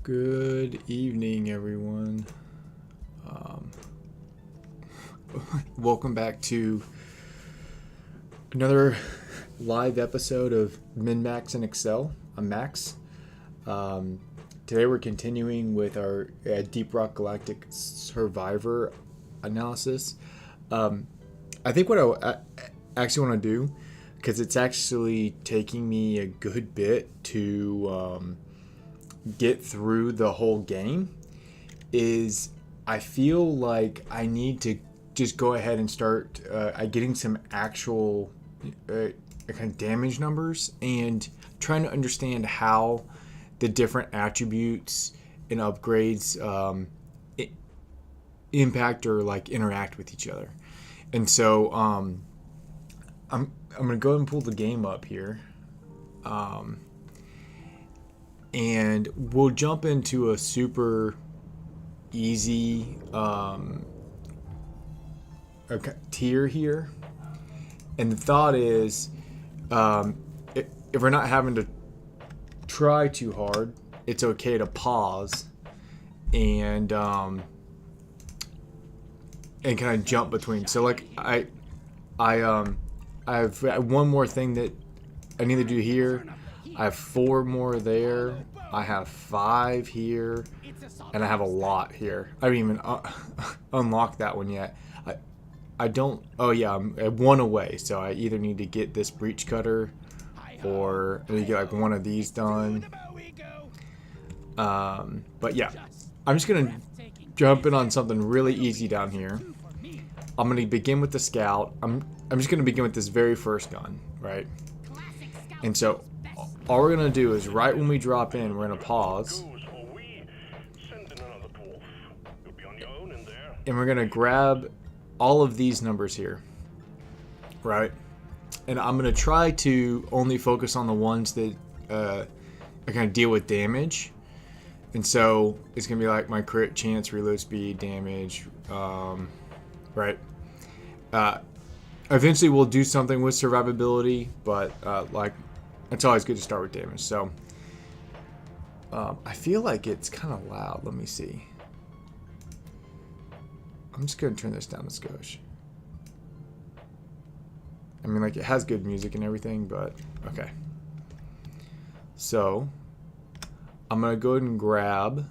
Good evening, everyone. Um, Welcome back to another live episode of Min-Max in Excel. I'm Max. Today we're continuing with our Deep Rock Galactic Survivor analysis. I think what I actually want to do, because it's actually taking me a good bit to get through the whole game, is I feel like I need to just go ahead and start getting some actual kind of damage numbers and trying to understand how the different attributes and upgrades impact or like interact with each other. And so I'm gonna go ahead and pull the game up here. And we'll jump into a super easy tier here. And the thought is, if we're not having to try too hard, it's okay to pause and kind of jump between. So like I have one more thing that I need to do here. I have 4 more there. I have 5 here, and I have a lot here. I haven't even unlocked that one yet. I don't. Oh yeah, I'm 1 away. So I either need to get this breach cutter, or I need to get like one of these done. But yeah, I'm just gonna jump in on something really easy down here. I'm gonna begin with the scout. I'm just gonna begin with this very first gun, right? And so all we're going to do is right when we drop in, we're going to pause. And we're going to grab all of these numbers here. Right? And I'm going to try to only focus on the ones that are going to deal with damage. And so it's going to be like my crit chance, reload speed, damage. Right? Eventually we'll do something with survivability, but like... it's always good to start with damage. So I feel like it's kind of loud. Let me see. I'm just going to turn this down a skosh. I mean, like, it has good music and everything, but okay. So I'm going to go ahead and grab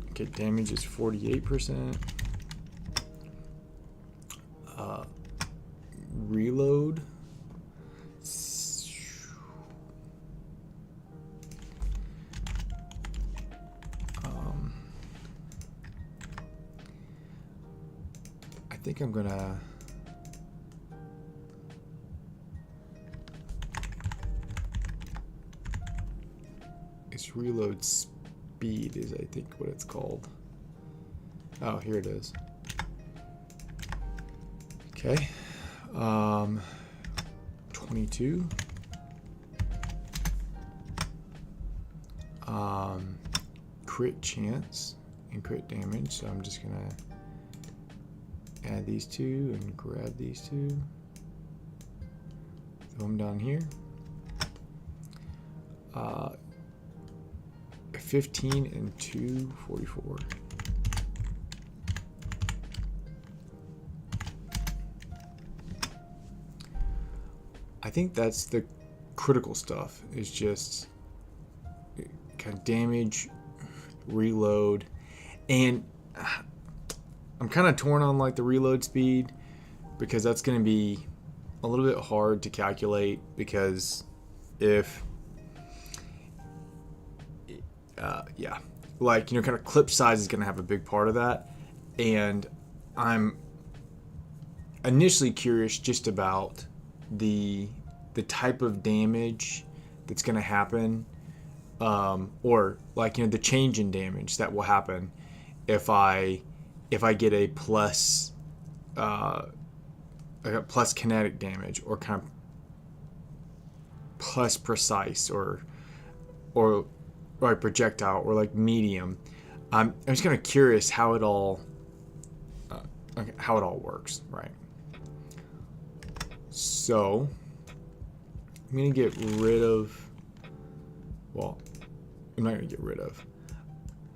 okay, damage is 48%. Reload. I think I'm gonna it's reload speed is I think what it's called. Oh, here it is. Okay. 22. Crit chance and crit damage. So I'm just gonna add these 2 and grab these 2. Throw them down here. 15 and 2, 44. I think that's the critical stuff, is just kind of damage, reload, and I'm kind of torn on like the reload speed, because that's going to be a little bit hard to calculate, because if yeah, like, you know, kind of clip size is going to have a big part of that, and I'm initially curious just about the type of damage that's going to happen, or like, you know, the change in damage that will happen if I get a plus kinetic damage, or kind of plus precise, or projectile, or like medium. I'm just kind of curious how it all works, right? So I'm going to get rid of, well, I'm not going to get rid of.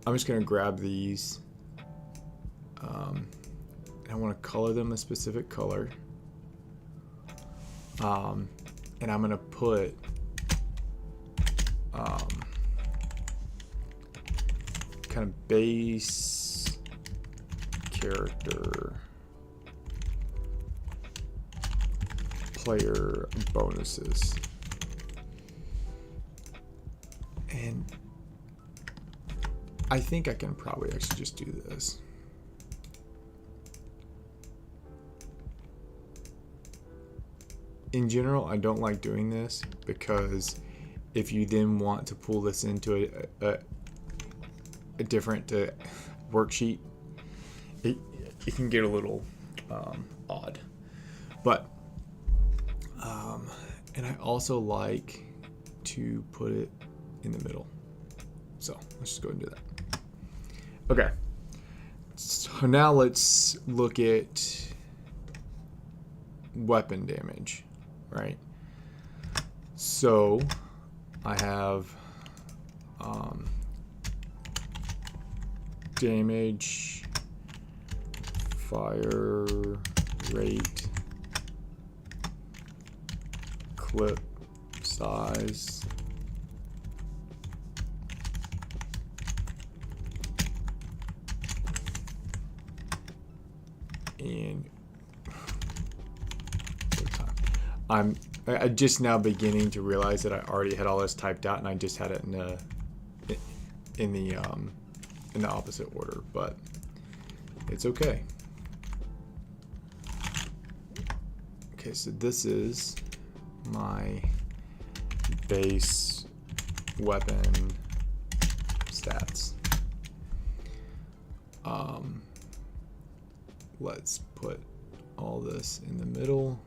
I'm just going to grab these. I want to color them a specific color. And I'm going to put kind of base character player bonuses. And I think I can probably actually just do this. In general, I don't like doing this because if you then want to pull this into a different worksheet, it can get a little odd. But and I also like to put it in the middle. So let's just go ahead and do that. Okay. So now let's look at weapon damage, right? So I have damage, fire rate, clip size, and I'm just now beginning to realize that I already had all this typed out and I just had it in the opposite order, but it's okay. Okay, so this is my base weapon stats. Let's put all this in the middle.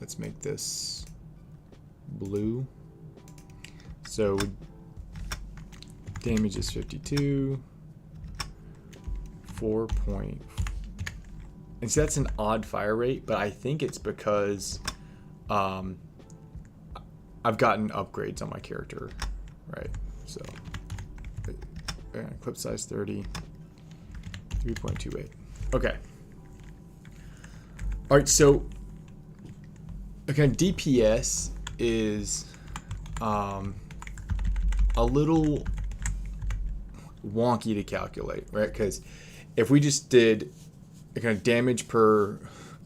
Let's make this blue. So damage is 52, 4 point. And so that's an odd fire rate, but I think it's because I've gotten upgrades on my character, right? So clip size 30, 3.28. Okay. All right, so again, DPS is a little wonky to calculate, right? Because if we just did kind of damage per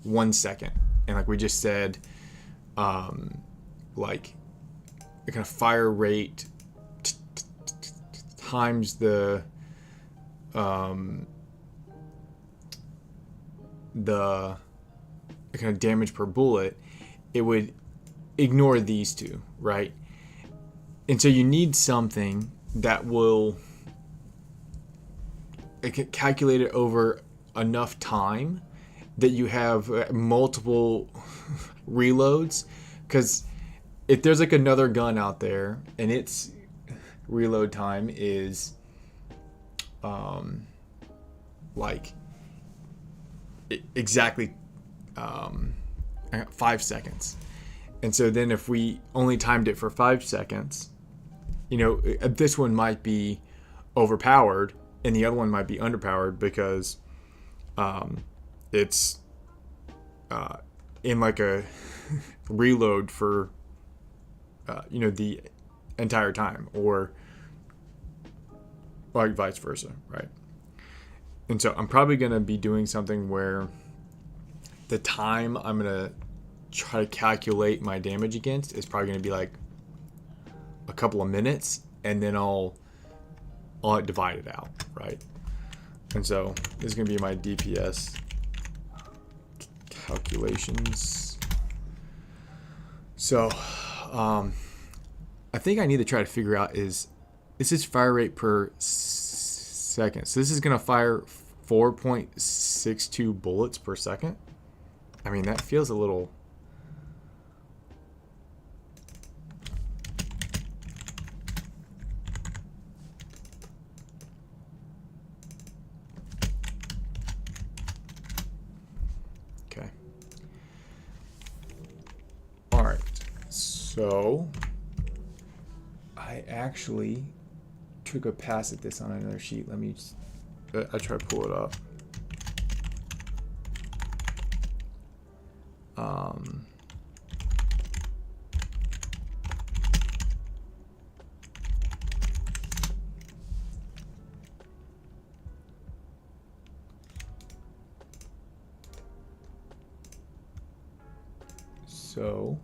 1 second, and like we just said, like the kind of fire rate times the kind of damage per bullet, it would ignore these two, right? And so you need something that will calculate it over enough time that you have multiple reloads. Because if there's like another gun out there and its reload time is like exactly 5 seconds, and so then if we only timed it for 5 seconds, you know, this one might be overpowered and the other one might be underpowered because it's in like a reload for you know, the entire time, or like vice versa, right? And so I'm probably going to be doing something where the time I'm going to try to calculate my damage against is probably going to be like a couple of minutes, and then I'll divide it out, right? And so this is going to be my DPS calculations. So I think I need to try to figure out is fire rate per second. So this is going to fire 4.62 bullets per second. I mean, that feels a little... Okay. All right. So I actually took a pass at this on another sheet. Let me just, I try to pull it up. So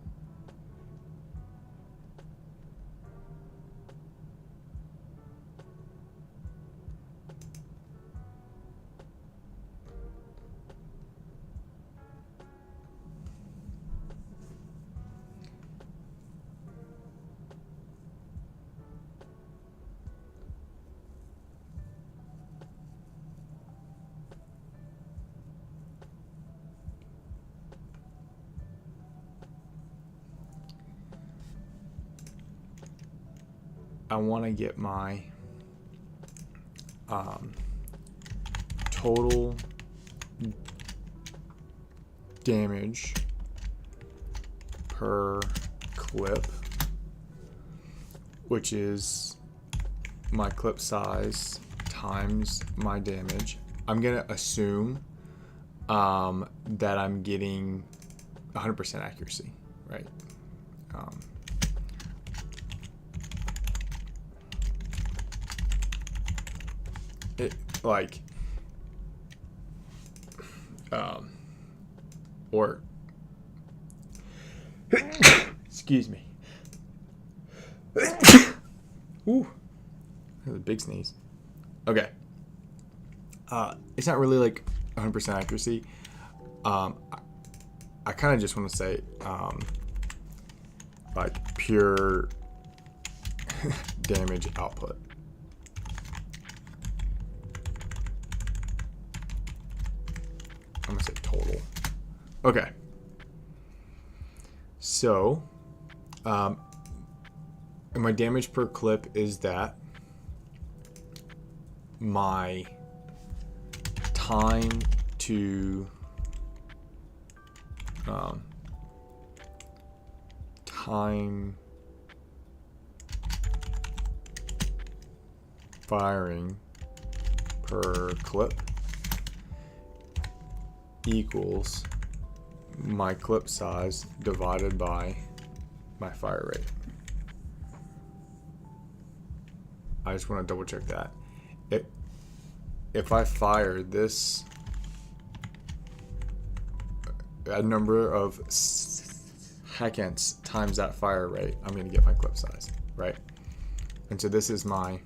I want to get my total damage per clip, which is my clip size times my damage. I'm going to assume that I'm getting 100% accuracy, right? It like or excuse me. Ooh, that was a big sneeze. Okay. It's not really like 100% accuracy. I kind of just want to say like pure damage output. I'm gonna say total. Okay. So, and my damage per clip is that my time to time firing per clip equals my clip size divided by my fire rate. I just want to double check that. If I fire this a number of seconds times that fire rate, I'm going to get my clip size, right? And so this is my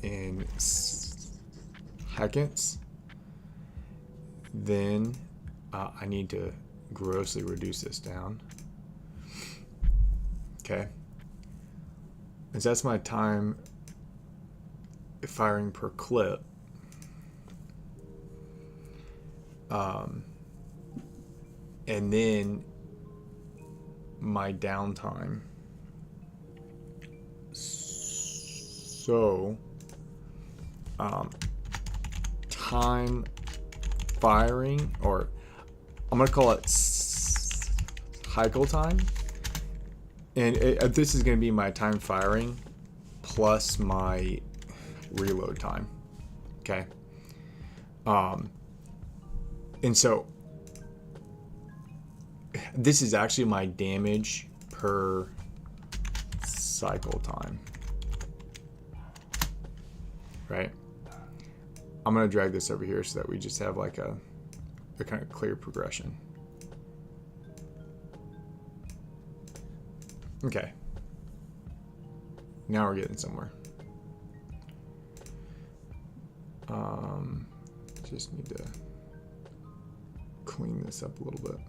in seconds. Then I need to grossly reduce this down. Okay. And so that's my time firing per clip. And then my downtime. So time firing, or I'm going to call it cycle time. And this is going to be my time firing plus my reload time. Okay. And so this is actually my damage per cycle time. Right? I'm going to drag this over here so that we just have like a kind of clear progression. Okay. Now we're getting somewhere. Just need to clean this up a little bit.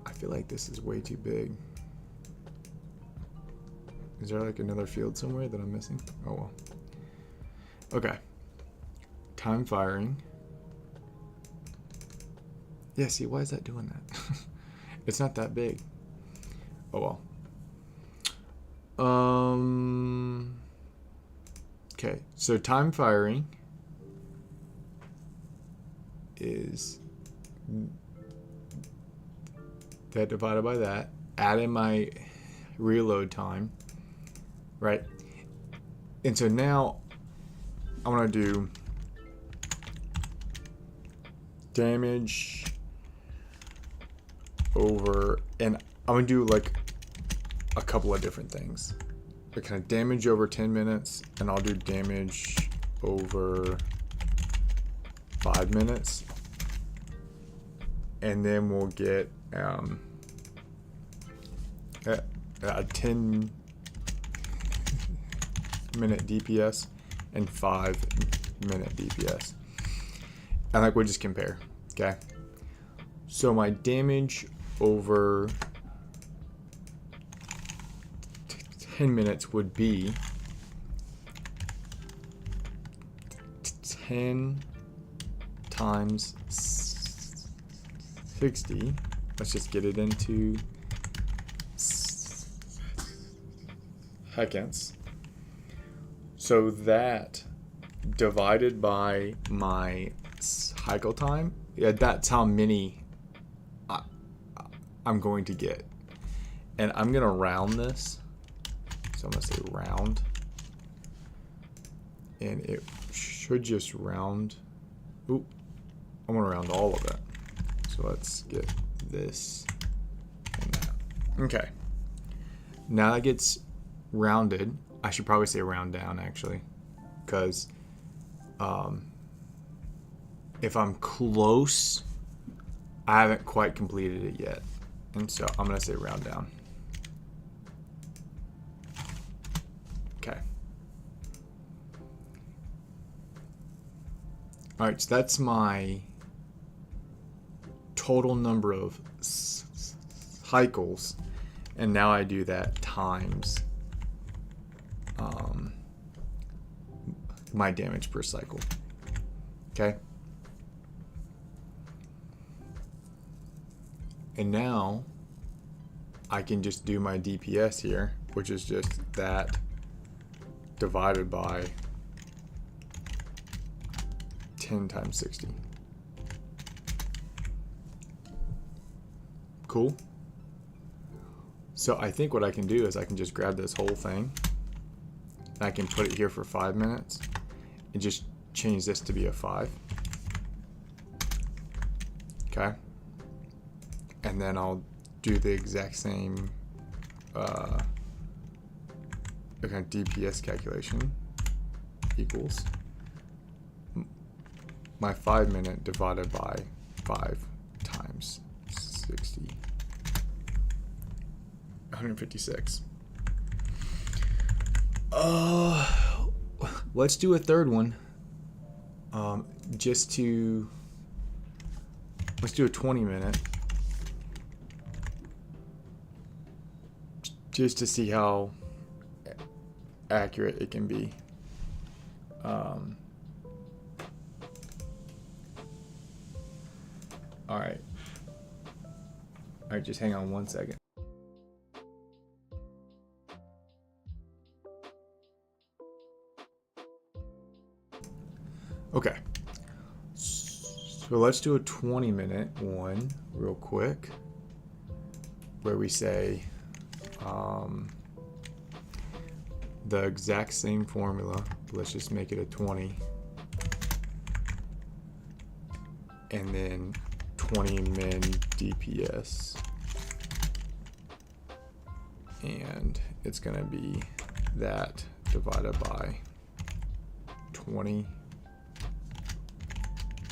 I feel like this is way too big. Is there like another field somewhere that I'm missing? Oh well. Okay. Time firing. Yeah, see, why is that doing that? It's not that big. Oh well. Okay. Okay, so time firing is that divided by that. Add in my reload time, right? And so now I want to do damage over, and I'm going to do like a couple of different things. Like kind of damage over 10 minutes, and I'll do damage over 5 minutes. And then we'll get a 10 minute DPS and 5 minute DPS. And like we'll just compare. Okay. So my damage over 10 minutes would be 10 times 60. Let's just get it into seconds. So that divided by my cycle time, yeah, that's how many I'm going to get. And I'm going to round this. So I'm going to say round. And it should just round. Oop. I want to round all of it. So let's get this and that. Okay. Now that gets rounded. I should probably say round down actually. Because if I'm close, I haven't quite completed it yet. And so I'm going to say round down. Okay. All right, so that's my total number of cycles. And now I do that times my damage per cycle. Okay. And now I can just do my DPS here, which is just that divided by 10 times 60. Cool. So I think what I can do is I can just grab this whole thing and I can put it here for 5 minutes and just change this to be a 5. Okay. And then I'll do the exact same kind of DPS calculation equals my 5 minute divided by 5 times 60. 156. Let's do a third one. Let's do a 20 minute. Just to see how accurate it can be. Alright, just hang on 1 second. Okay, so let's do a 20 minute one real quick where we say the exact same formula. Let's just make it a 20 and then 20 min DPS, and it's gonna be that divided by 20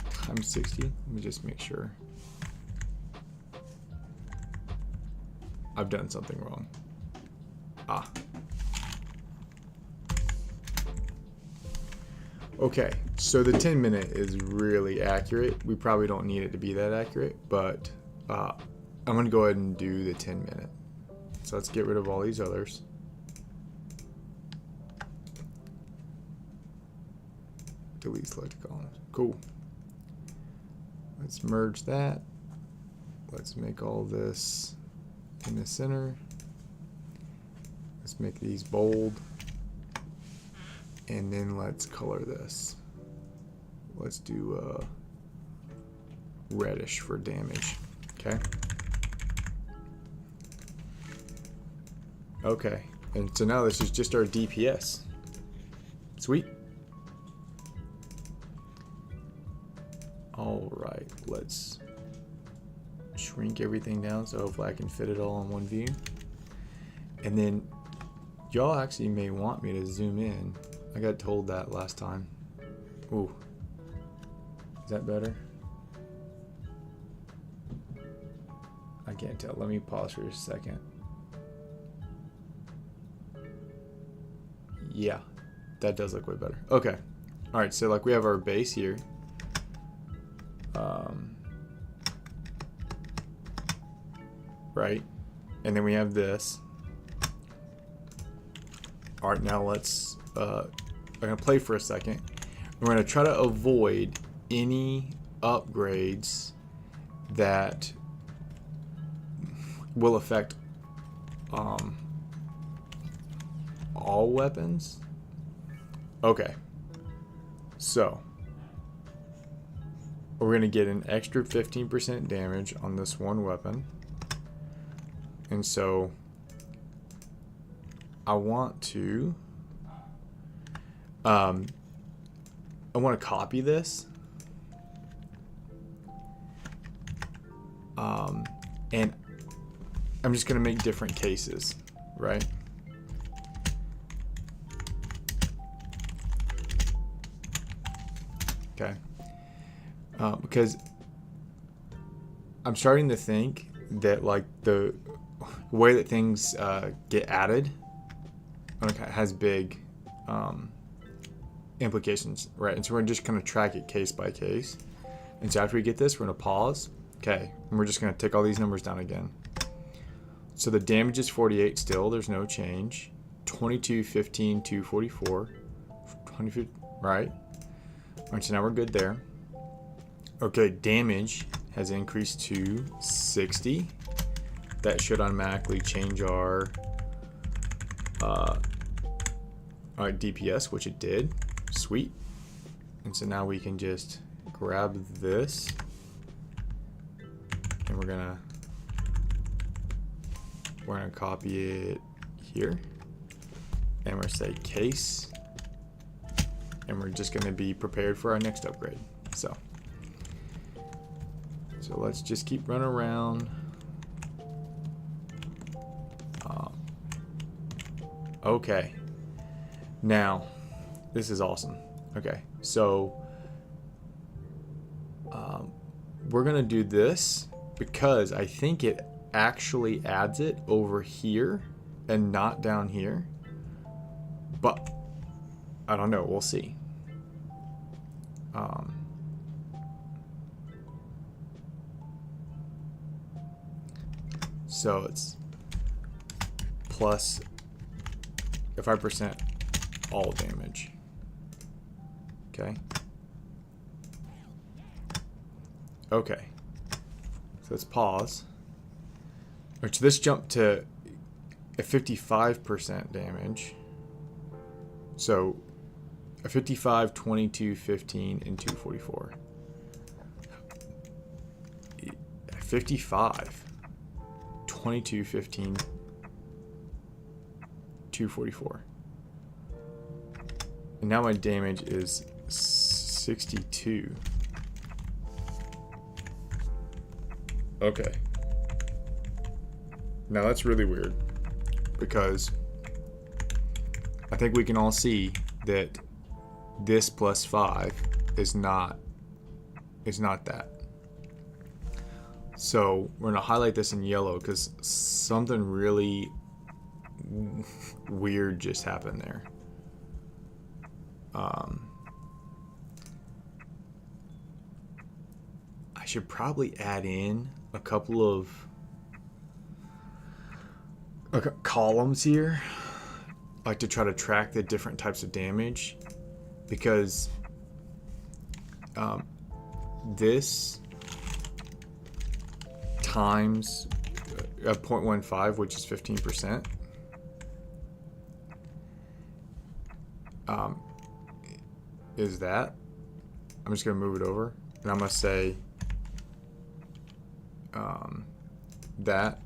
times 60. Let me just make sure I've done something wrong. Okay, so the 10 minute is really accurate. We probably don't need it to be that accurate, but I'm going to go ahead and do the 10 minute. So let's get rid of all these others. Delete select columns. Cool. Let's merge that. Let's make all this in the center. Let's make these bold. And then let's color this. Let's do reddish for damage. Okay. Okay. And so now this is just our DPS. Sweet. Alright, let's shrink everything down so hopefully I can fit it all in one view. And then y'all actually may want me to zoom in. I got told that last time. Ooh. Is that better? I can't tell. Let me pause for a second. Yeah, that does look way better. Okay. Alright, so like we have our base here. Right? And then we have this. Alright, now let's I'm gonna play for a second. We're gonna try to avoid any upgrades that will affect all weapons. Okay, so we're gonna get an extra 15% damage on this one weapon, and so I want to copy this, and I'm just gonna make different cases, right? Okay, because I'm starting to think that like the way that things get added has big implications, right? And so we're just going to track it case by case. And so after we get this, we're going to pause. Okay, and we're just going to take all these numbers down again. So the damage is 48 still. There's no change. 22, 15, 244. 20, right? All right, so now we're good there. Okay, damage has increased to 60. That should automatically change our DPS, which it did. Sweet. And so now we can just grab this, and we're gonna copy it here, and we're gonna say case, and we're just gonna be prepared for our next upgrade. So let's just keep running around. Okay, now this is awesome. Okay, so we're gonna do this because I think it actually adds it over here and not down here, but I don't know, we'll see. So it's plus 5% all damage. Okay. Okay. So let's pause. Which this jumped to a 55% damage. So a 55, 22, 15, and 244. 55, 22, 15, 244. And now my damage is 62. Okay. Now that's really weird, because I think we can all see that this plus 5 is not that. So we're gonna highlight this in yellow because something really weird just happened there. I should probably add in a couple of columns here, like to try to track the different types of damage, because this times 0.15, which is 15%, is that. I'm just going to move it over, and I'm going to say that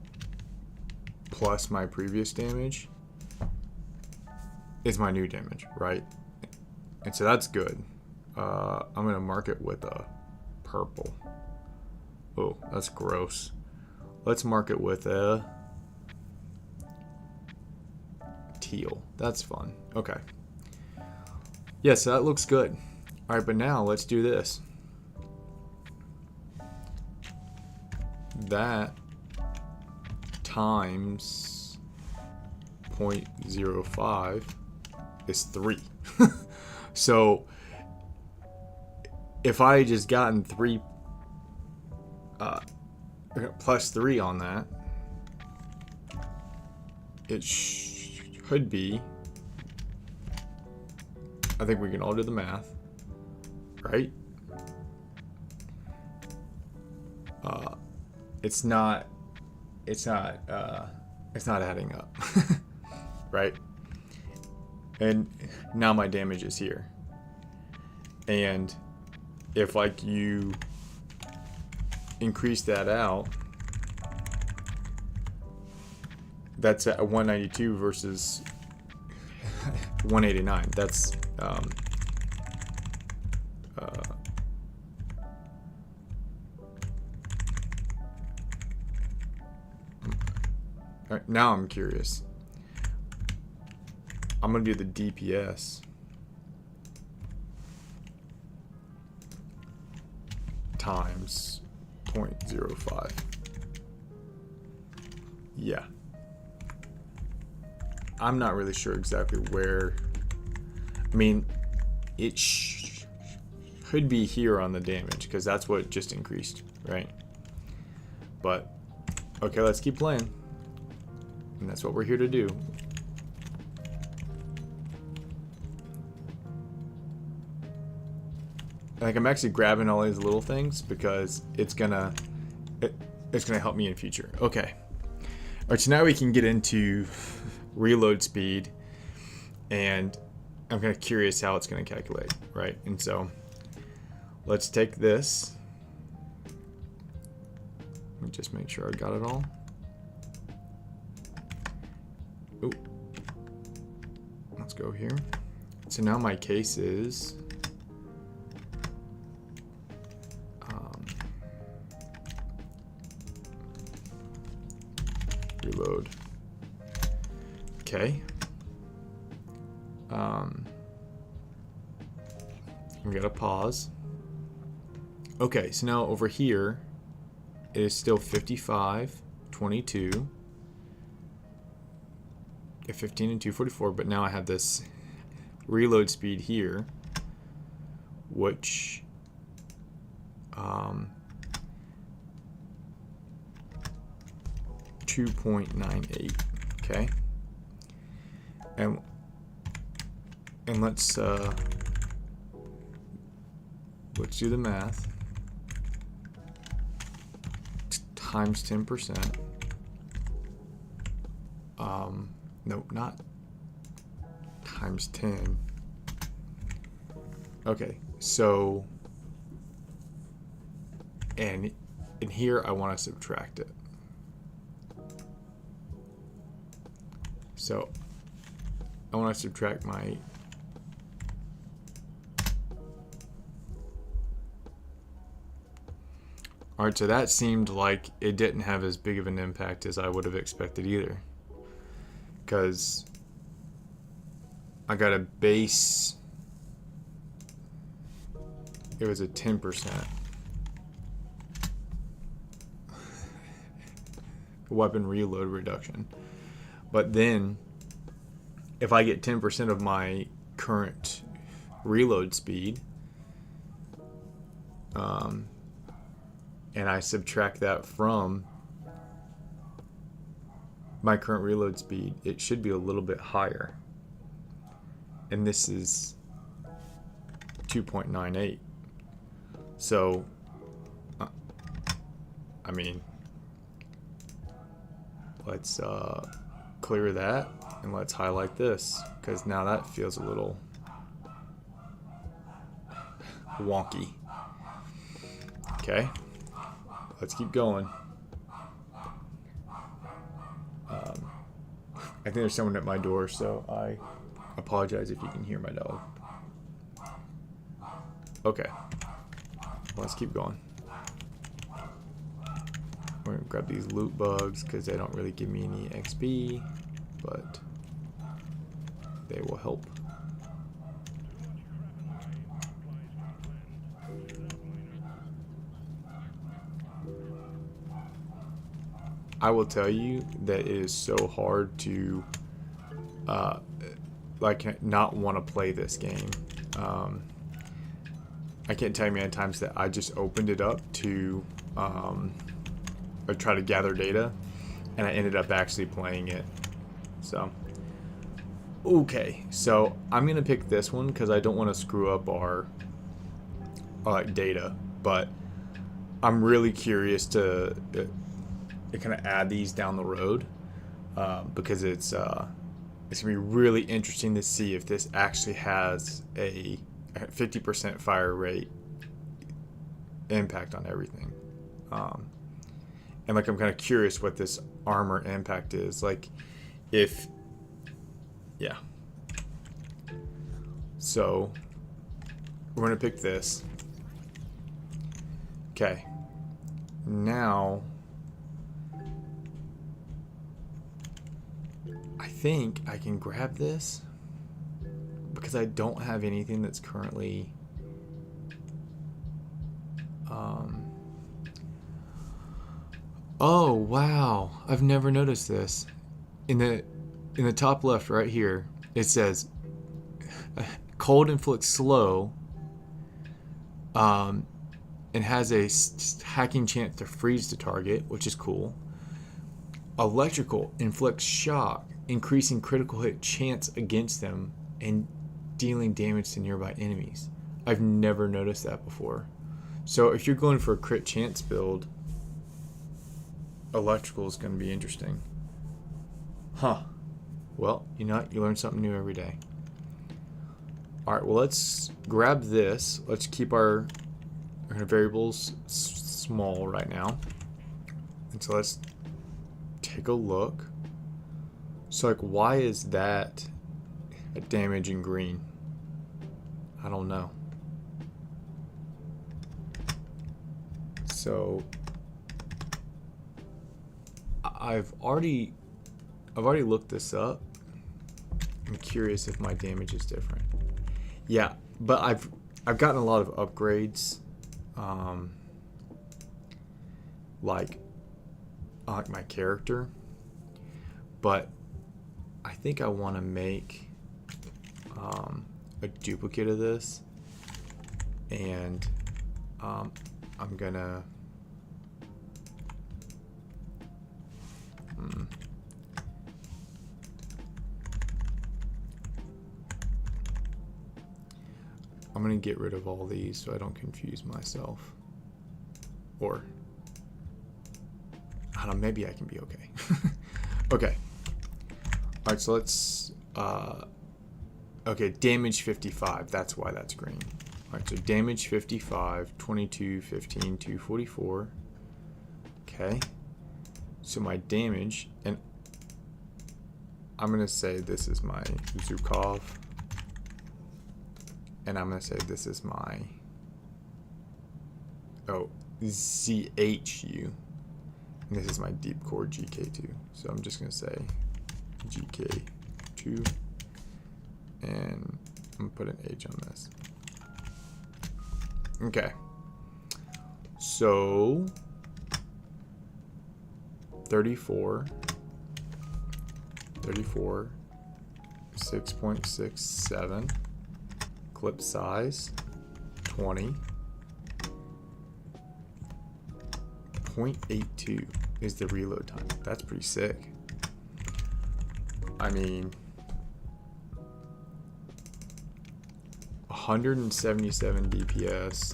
plus my previous damage is my new damage, right? And so that's good. I'm going to mark it with a purple. Oh, that's gross. Let's mark it with a teal. That's fun. Okay. Yeah, so that looks good. All right, but now let's do this. That times 0.05 is 3. So if I had just gotten 3 plus 3 on that, it should be, I think we can all do the math, right? It's not adding up. Right? And now my damage is here. And if like you increase that out, that's at 192 versus 189. That's all right, now I'm curious. I'm gonna do the DPS times 0.05. Yeah. I'm not really sure exactly where. I mean, it should be here on the damage because that's what just increased, right? But okay, let's keep playing, and that's what we're here to do. Like, I'm actually grabbing all these little things because it's gonna help me in future. Okay. All right, so now we can get into reload speed, and I'm kind of curious how it's going to calculate, right? And so let's take this. Let me just make sure I got it all. Ooh. Let's go here. So now my case is reload. Okay. We gotta pause. Okay, so now over here it is still 55, 22, 15 and 244, but now I have this reload speed here, which 2.98. Okay, and let's do the math. Times 10%. Nope, not times 10. Okay, so and in here I want to subtract it. So I want to subtract my Alright, so that seemed like it didn't have as big of an impact as I would have expected either. Because I got a base, it was a 10% weapon reload reduction. But then, if I get 10% of my current reload speed, and I subtract that from my current reload speed, it should be a little bit higher. And this is 2.98. So, I mean, let's clear that and let's highlight this, because now that feels a little wonky. Okay, let's keep going. I think there's someone at my door, so I apologize if you can hear my dog. Okay, let's keep going. We're gonna grab these loot bugs because they don't really give me any XP, but they will help. I will tell you that it is so hard to like not want to play this game. I can't tell you how many times that I just opened it up to or try to gather data, and I ended up actually playing it. So okay, so I'm gonna pick this one because I don't want to screw up our data, but I'm really curious to kind of add these down the road because it's gonna be really interesting to see if this actually has a 50% fire rate impact on everything. And like I'm kind of curious what this armor impact is. Like if, yeah. So we're gonna pick this. Okay. Now I think I can grab this because I don't have anything that's currently oh wow, I've never noticed this. In the top left right here it says cold inflicts slow and has a hacking chance to freeze the target, which is cool. Electrical inflicts shock, increasing critical hit chance against them and dealing damage to nearby enemies. I've never noticed that before. So if you're going for a crit chance build, electrical is going to be interesting. Huh. Well, you know what? You learn something new every day. Alright, well let's grab this. Let's keep our variables small right now. And so let's take a look. So like, why is that a damage in green? I don't know. So I've already looked this up. I'm curious if my damage is different. Yeah, but I've gotten a lot of upgrades, like my character, but I think I want to make a duplicate of this, and I'm gonna get rid of all these so I don't confuse myself. Or I don't know, maybe I can be okay. Okay. Alright, so let's okay, damage 55. That's why that's green. Alright, so damage 55, 22, 15, 244. Okay. So my damage, and I'm going to say this is my Zukov. And I'm going to say this is my ZHU. And this is my deep core GK2. So I'm just going to say GK2. And I'm going to put an H on this. Okay. So 34, 6.67, clip size 20, 0.82 is the reload time. That's pretty sick. I mean, 177 DPS.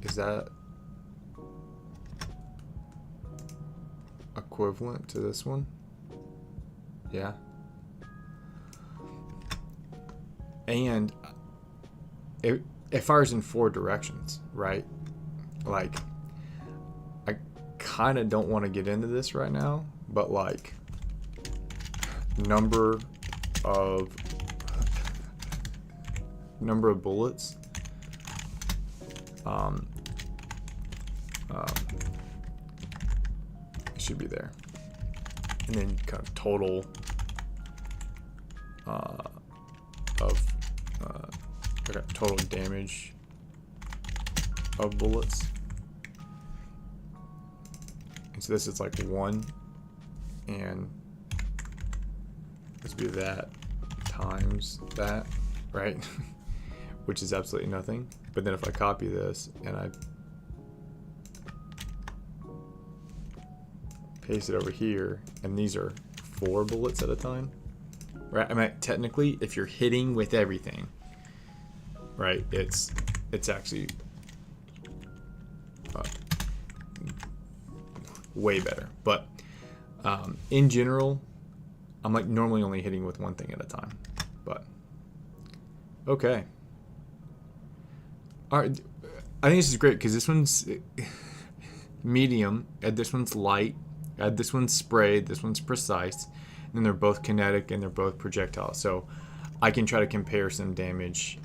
Is that equivalent to this one? Yeah. And it fires in 4 directions, right? Like, I kind of don't want to get into this right now, but like, number of bullets, it should be there, and then kind of total total damage of bullets. And so this is like 1, and let's do that times that, right? Which is absolutely nothing. But then if I copy this and I paste it over here, and these are 4 bullets at a time, right? I mean, technically, if you're hitting with everything, right, it's actually way better. But in general, I'm like normally only hitting with 1 thing at a time. But okay, all right. I think this is great because this one's medium, and this one's light, and this one's sprayed, this one's precise, and they're both kinetic and they're both projectile. So I can try to compare some damage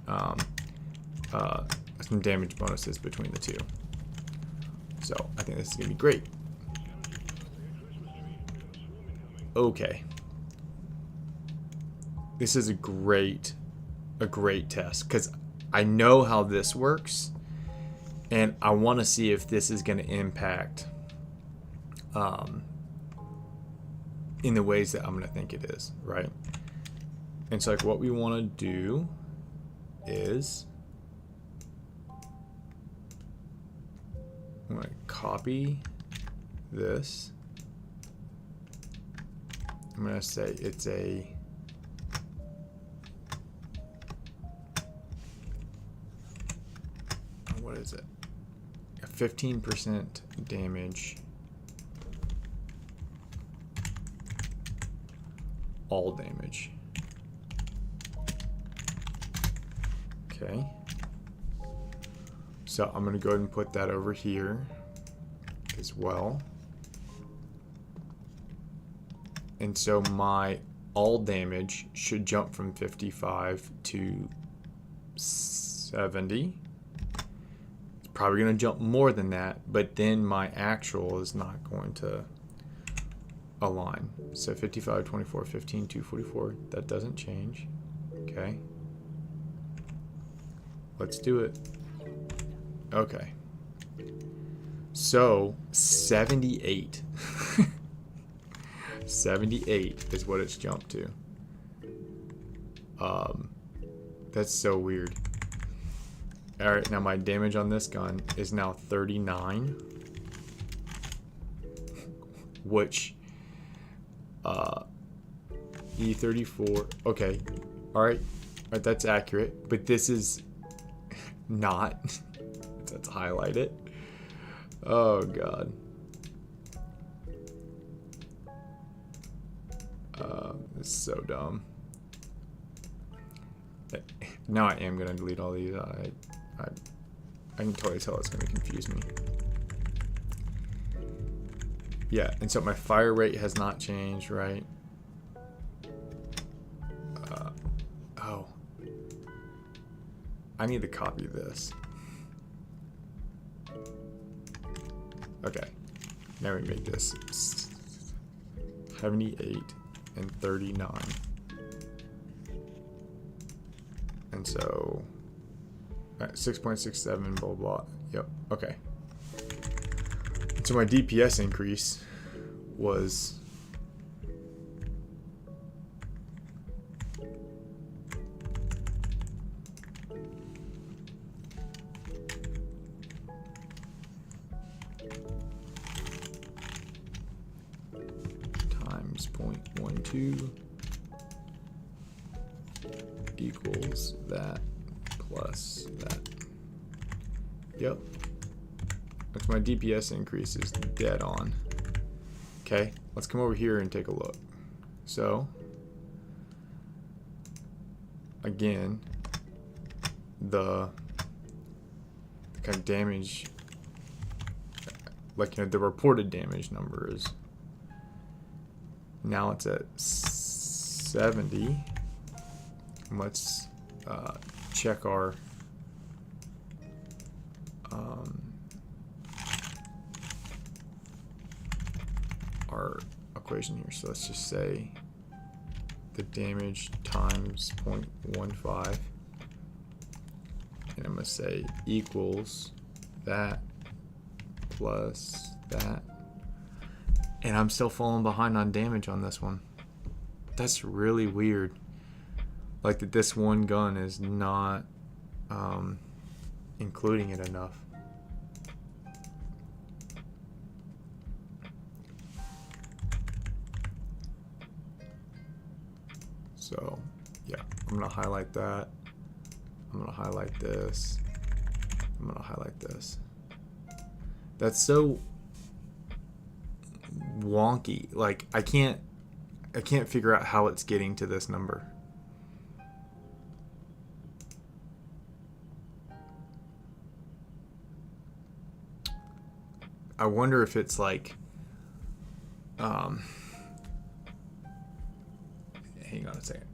bonuses between the two. So I think this is gonna be great. Okay, this is a great test because I know how this works, and I want to see if this is going to impact in the ways that I'm going to think it is, right? And so like what we want to do is I'm going to copy this. I'm going to say it's a what is it? A 15% damage all damage. Okay. So I'm going to go ahead and put that over here as well. And so my all damage should jump from 55 to 70. It's probably going to jump more than that, but then my actual is not going to align. So 55, 24, 15, 244, that doesn't change. Okay. Let's do it. Okay. So 78. 78 is what it's jumped to. That's so weird. All right, now my damage on this gun is now 39, which E34. Okay, all right, that's accurate, but this is not. Let's highlight it. Oh god. It's so dumb. Now I am gonna delete all these. I can totally tell it's gonna confuse me. Yeah, and so my fire rate has not changed, right? Oh, I need to copy this. Okay, now we make this 78 and 39. And so 6.67, blah, blah. Yep, okay. So my DPS increase was times 0.12 equals that plus that. Yep. That's my DPS increase is dead on. Okay, let's come over here and take a look. So again, the kind of damage, like, the reported damage number is, now it's at 70. And let's check our equation here. So let's just say the damage times 0.15, and I'm going to say equals that plus that, and I'm still falling behind on damage on this one. That's really weird. Like that this one gun is not including it enough. So yeah, I'm gonna highlight that. I'm gonna highlight this. I'm gonna highlight this. That's so wonky. Like I can't figure out how it's getting to this number. I wonder if it's like hang on a second.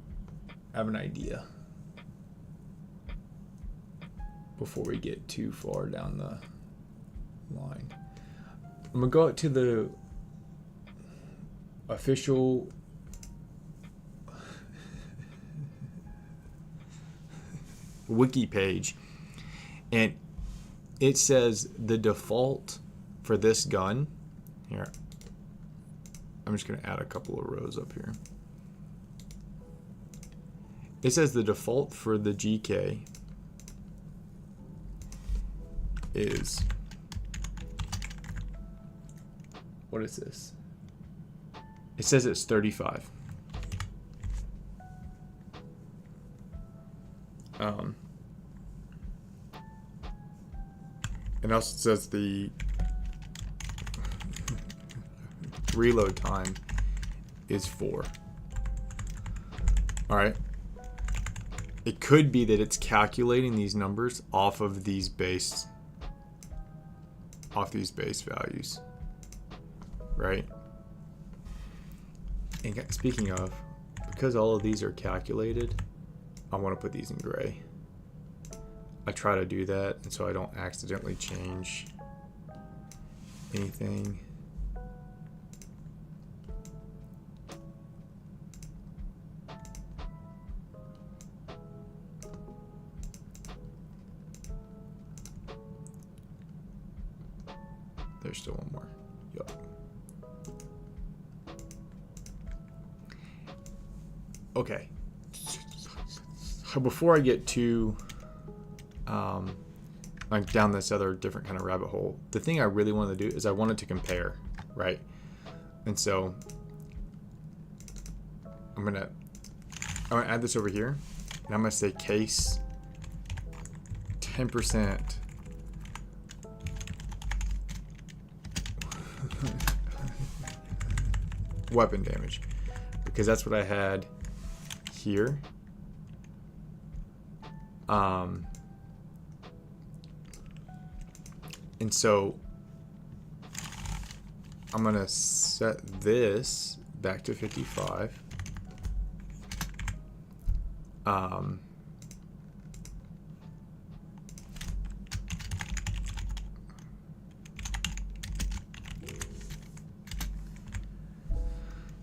I have an idea before we get too far down the line. I'm gonna go out to the official wiki page, and it says the default for this gun here. I'm just gonna add a couple of rows up here. It says the default for the GK is, what is this? It says it's 35. And also says the reload time is 4. All right. It could be that it's calculating these numbers off of these base values, right? And speaking of, because all of these are calculated, I want to put these in gray. I try to do that, and so I don't accidentally change anything. There's still one more. Yup. Okay. So before I get too like down this other different kind of rabbit hole, the thing I really wanted to do is I wanted to compare, right? And so I'm gonna add this over here, and I'm gonna say case 10% weapon damage, because that's what I had here. And so I'm gonna set this back to 55.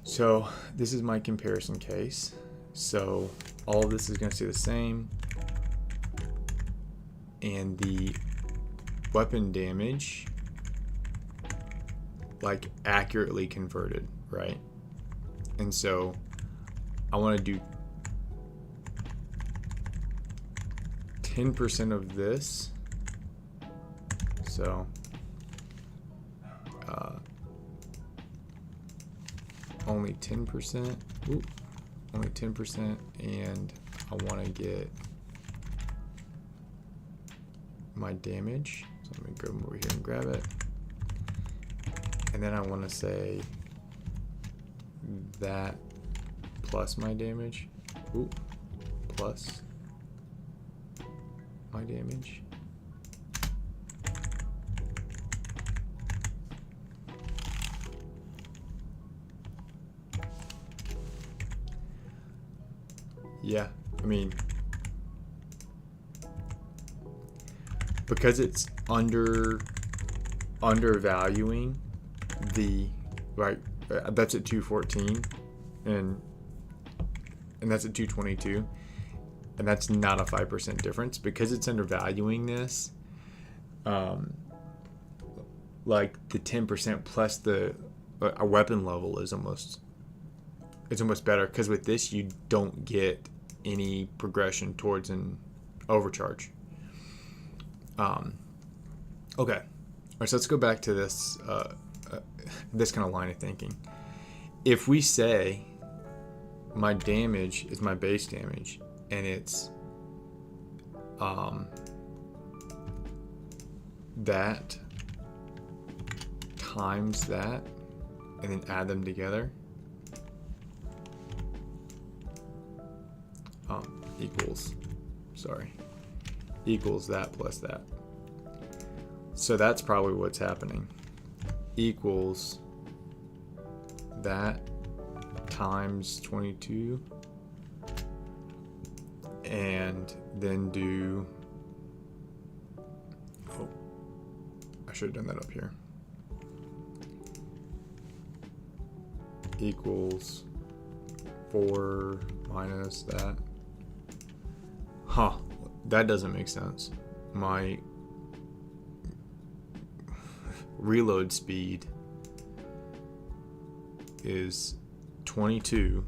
So this is my comparison case. So all of this is going to stay the same, and the weapon damage, like, accurately converted, right? And so I want to do 10% of this. So only 10%. Ooh, only 10%, and I want to get my damage. So I'm going to go over here and grab it. And then I want to say that plus my damage. Ooh, plus my damage. Yeah, I mean, because it's undervaluing the that's at 214 and that's at 222, and that's not a 5% difference because it's undervaluing this. Like the 10% plus the a weapon level is almost better, because with this you don't get any progression towards an overcharge. Okay, all right, so let's go back to this this kind of line of thinking. If we say my damage is my base damage and it's that times that and then add them together, equals that plus that. So that's probably what's happening. Equals that times 22 and then do, I should have done that up here. Equals 4 minus that. That doesn't make sense. My reload speed is 22%.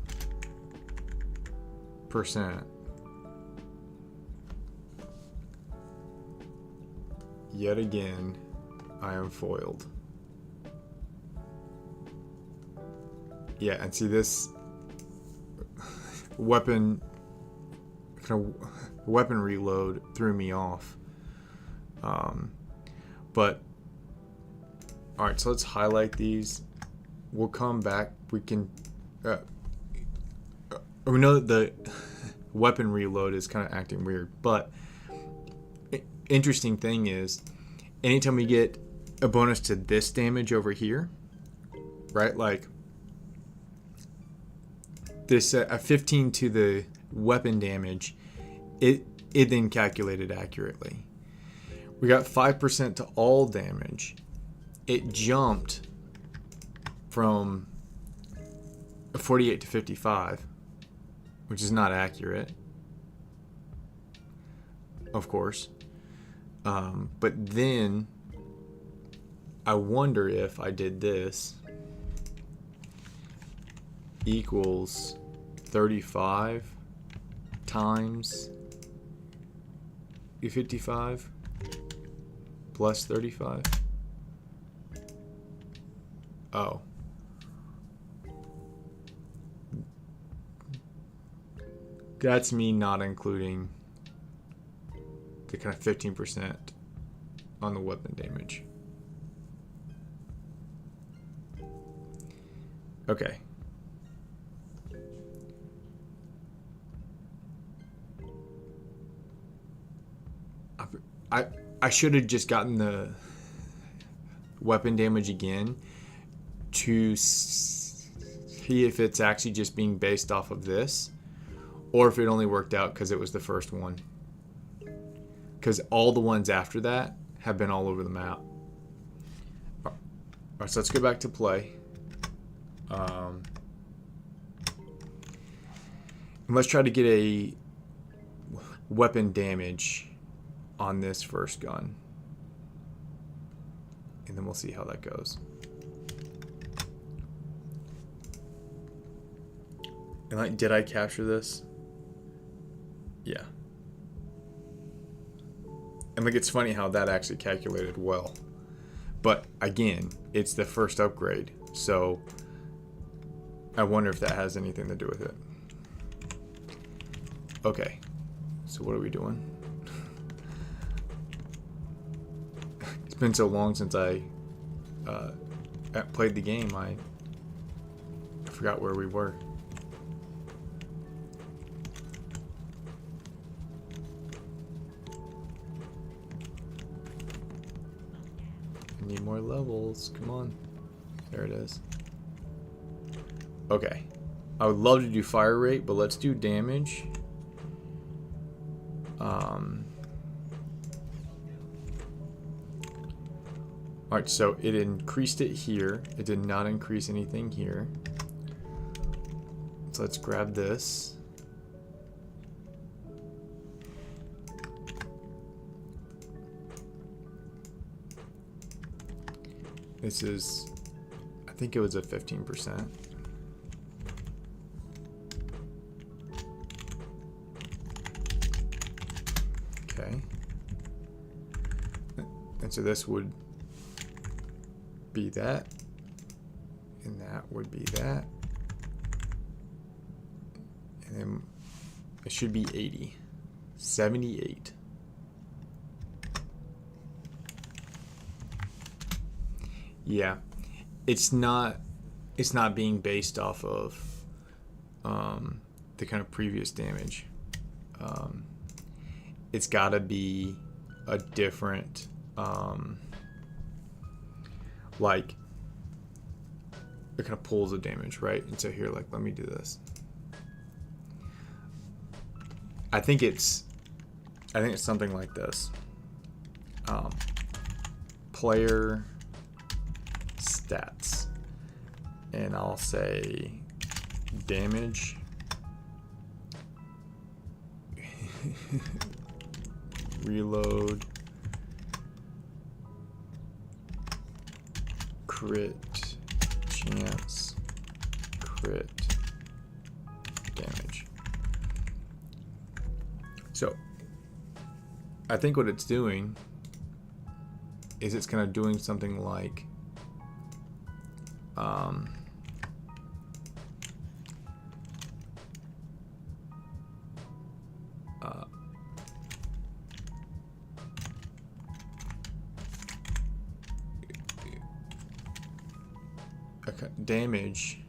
Yet again, I am foiled. Yeah, and see this weapon reload threw me off. But all right, so let's highlight these. We'll come back. We can. We know that the weapon reload is kind of acting weird, but interesting thing is, anytime we get a bonus to this damage over here, right? Like this, a 15 to the weapon damage, it then calculated accurately. We got 5% to all damage. It jumped from 48 to 55, which is not accurate, of course. But then I wonder if I did this equals 35 times 55 plus 35. Oh. That's me not including the kind of 15% on the weapon damage. Okay. I should have just gotten the weapon damage again to see if it's actually just being based off of this, or if it only worked out because it was the first one. Because all the ones after that have been all over the map. All right, so let's go back to play. And let's try to get a weapon damage on this first gun. And then we'll see how that goes. And like, did I capture this? Yeah. And like, it's funny how that actually calculated well. But again, it's the first upgrade. So I wonder if that has anything to do with it. Okay. So what are we doing? It's been so long since I played the game, I forgot where we were. need more levels. Come on. There it is. Okay. I would love to do fire rate, but let's do damage. Alright, so it increased it here. It did not increase anything here. So let's grab this. This is, I think it was a 15%. Okay. And so this would be that, and that would be that, and then it should be 80, 78. Yeah, it's not being based off of the kind of previous damage. It's got to be a different like it kind of pulls the damage, right? And so here, like, let me do this. I think it's something like this. Player stats, and I'll say damage reload crit chance crit damage. So I think what it's doing is it's kind of doing something like damage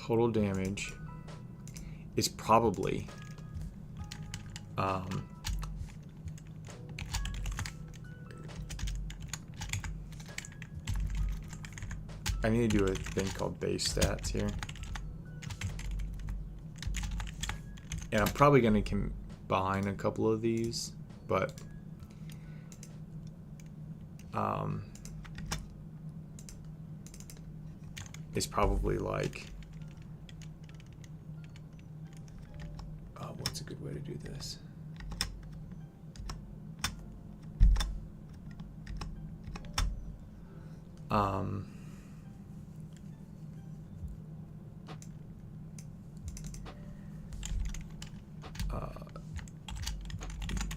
total damage is probably I need to do a thing called base stats here. And I'm probably going to combine a couple of these, but it's probably like, what's a good way to do this?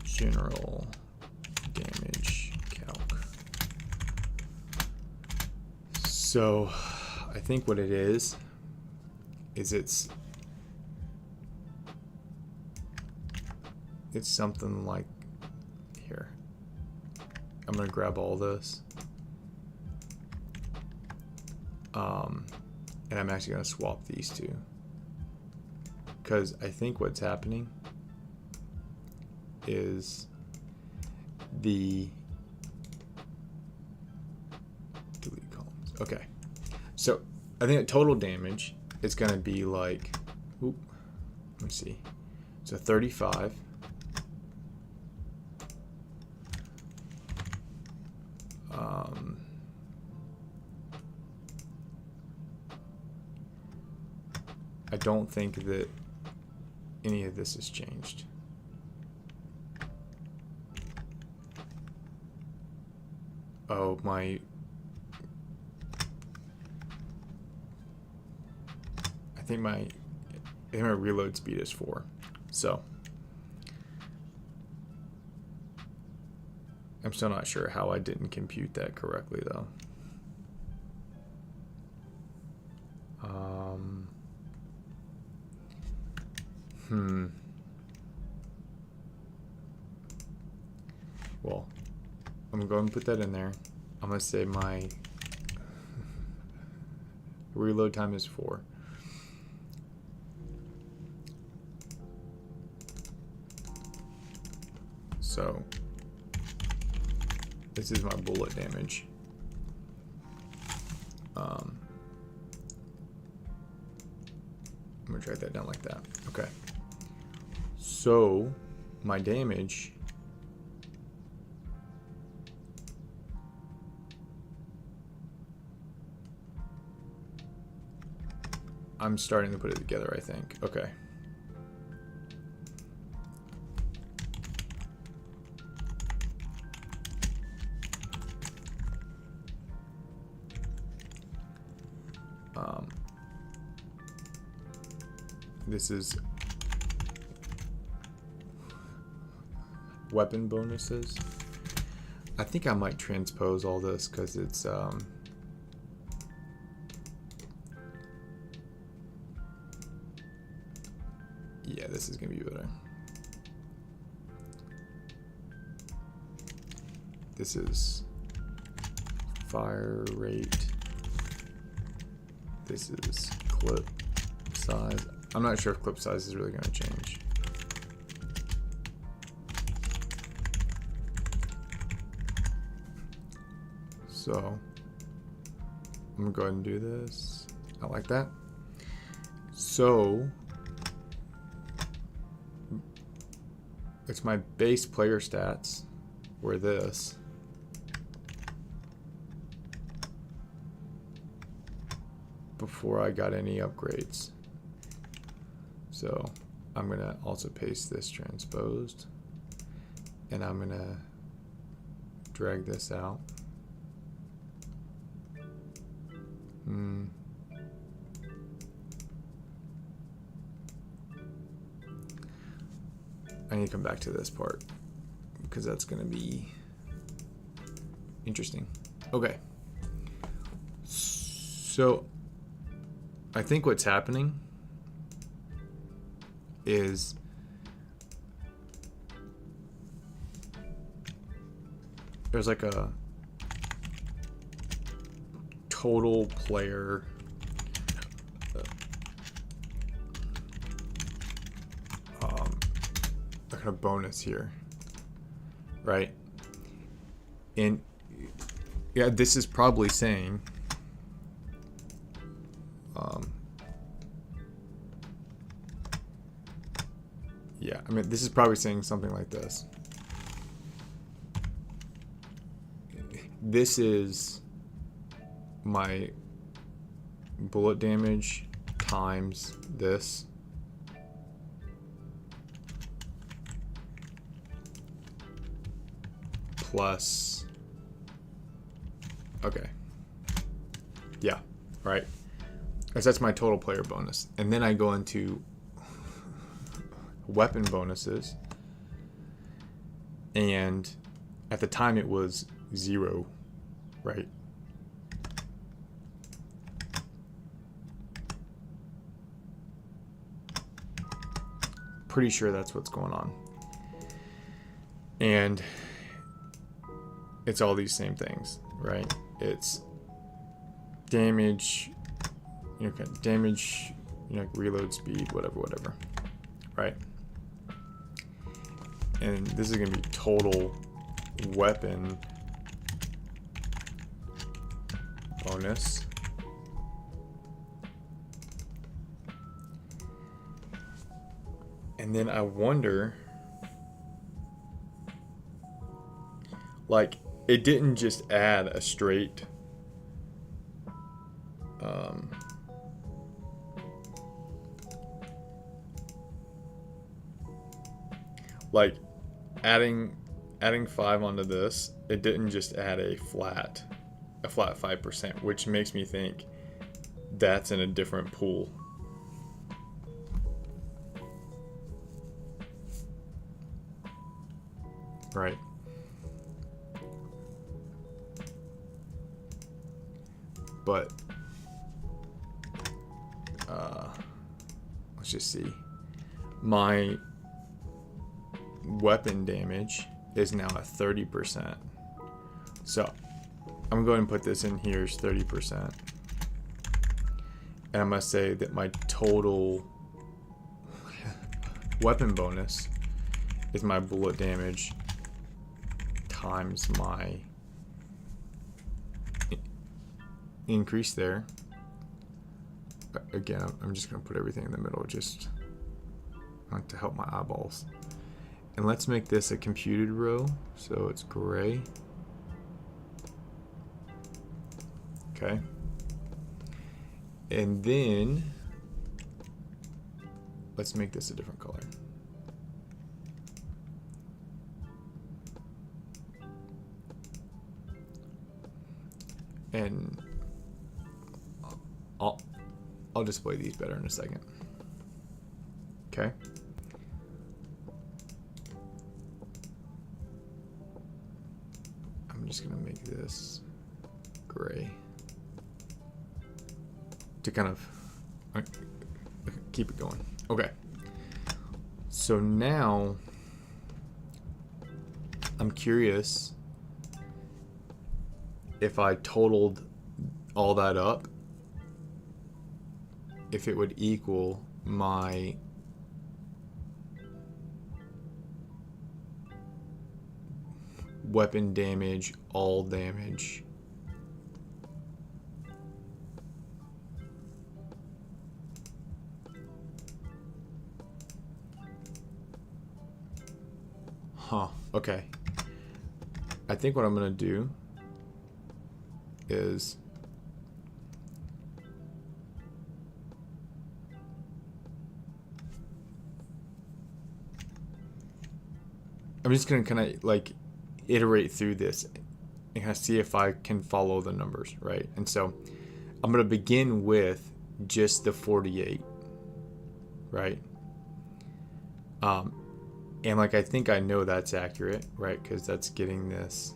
General damage calc. So I think what it is it's something like here. I'm gonna grab all this. And I'm actually gonna swap these two, because I think what's happening is the delete columns. Okay, so I think the total damage is going to be like, let's see, so 35. I don't think that any of this has changed. Oh, I think my reload speed is 4. So I'm still not sure how I didn't compute that correctly though. Well, I'm gonna go and put that in there. I'm gonna say my reload time is 4. So this is my bullet damage. I'm gonna drag that down like that. Okay. So my damage I'm starting to put it together, I think. Okay. This is weapon bonuses. I think I might transpose all this because it's yeah, this is gonna be better. This is fire rate. This is clip size. I'm not sure if clip size is really going to change. So I'm going to go ahead and do this. I like that. So it's my base player stats were this. Before I got any upgrades. So I'm gonna also paste this transposed, and I'm gonna drag this out. I need to come back to this part because that's gonna be interesting. Okay. So I think what's happening is there's like a total player kind of bonus here, right? And yeah, this is probably saying yeah, I mean, this is probably saying something like this. This is my bullet damage times this. Plus, okay. Yeah, right. Because that's my total player bonus. And then I go into weapon bonuses, and at the time it was 0, right? Pretty sure that's what's going on. And it's all these same things, right? It's damage, damage, reload speed, whatever, right? And this is going to be total weapon bonus. And then I wonder, like, it didn't just add a straight like adding 5 onto this, it didn't just add a flat 5%, which makes me think that's in a different pool. Right. But let's just see. My weapon damage is now at 30%. So I'm going to put this in here as 30%. And I must say that my total weapon bonus is my bullet damage times my increase there. Again, I'm just going to put everything in the middle just to help my eyeballs. And let's make this a computed row, so it's gray. Okay. And then let's make this a different color. And I'll display these better in a second. Okay. I'm just gonna make this gray to kind of keep it going. Okay. So now I'm curious if I totaled all that up, if it would equal my weapon damage, all damage. Huh, okay. I think what I'm gonna do is I'm just gonna kind of like iterate through this and kind of see if I can follow the numbers, right? And so I'm gonna begin with just the 48, right? And like I think I know that's accurate, right? Because that's getting this,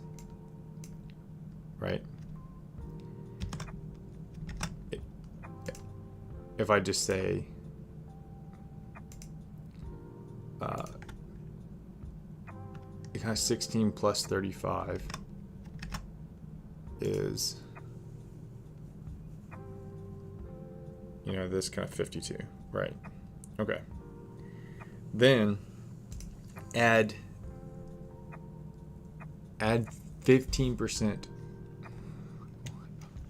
right? If I just say it kind of 16 plus 35 is, you know, this kind of 52, right? Okay. Then add 15%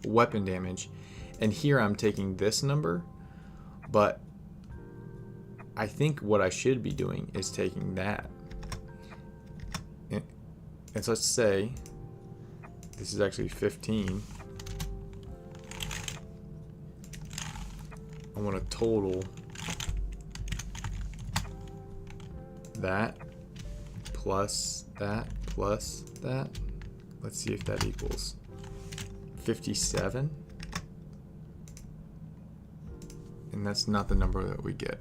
weapon damage, and here I'm taking this number, but I think what I should be doing is taking that. And so let's say this is actually 15. I want to total that plus that plus that. Let's see if that equals 57. And that's not the number that we get.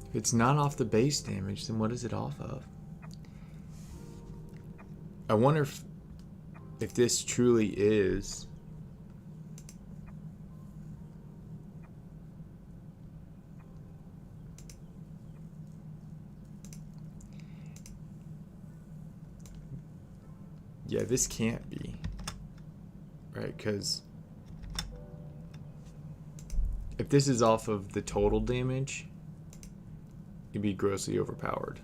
If it's not off the base damage, then what is it off of? I wonder if this truly is yeah, this can't be, right? Because if this is off of the total damage, it'd be grossly overpowered.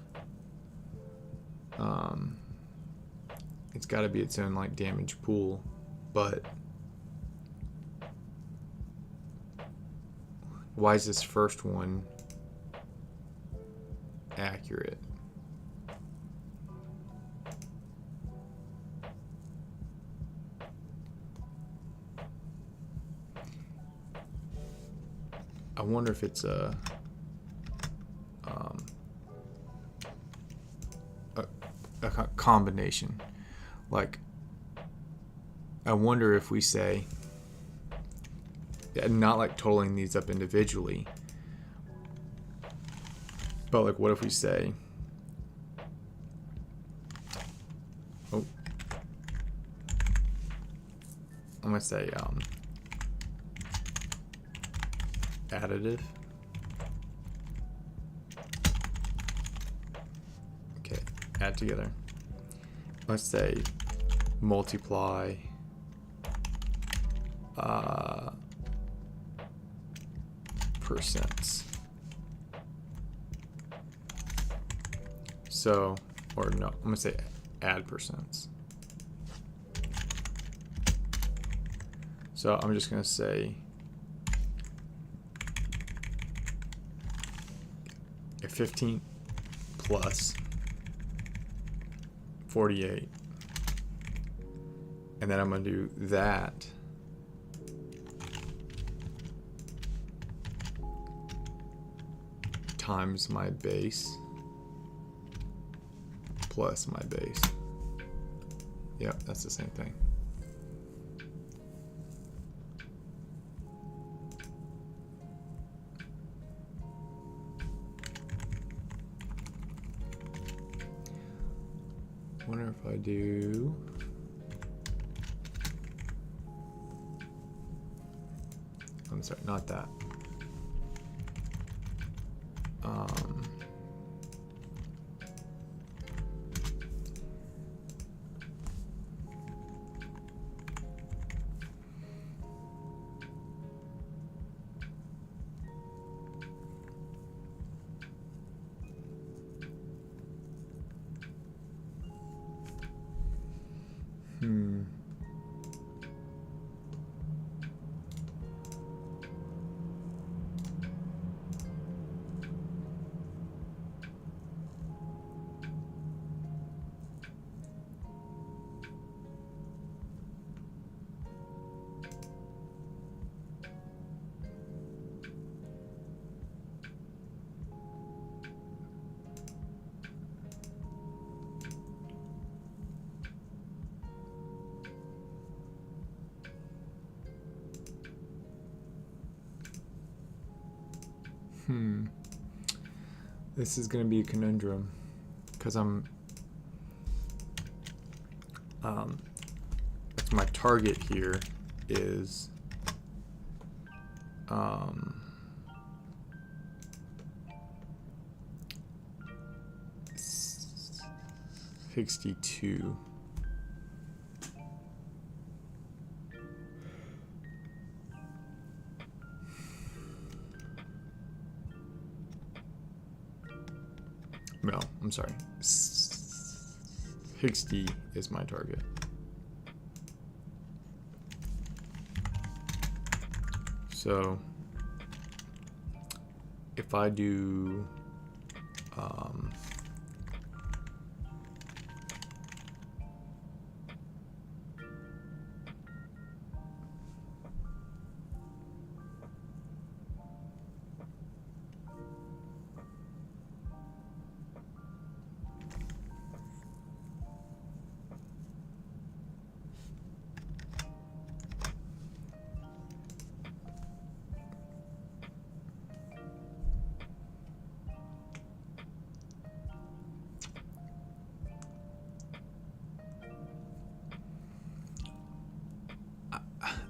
It's got to be its own like damage pool, but why is this first one accurate? I wonder if it's a combination. Like, I wonder if we say, not like totaling these up individually, but like what if we say, oh, I'm gonna say additive, add together. Let's say multiply percents. So, or no, I'm gonna say add percents. So I'm just gonna say a 15 plus 48, and then I'm gonna do that times my base plus my base. Yep, that's the same thing. Wonder if I do I'm sorry, not that. This is going to be a conundrum because my target here is 62. No, I'm sorry. 60 is my target. So if I do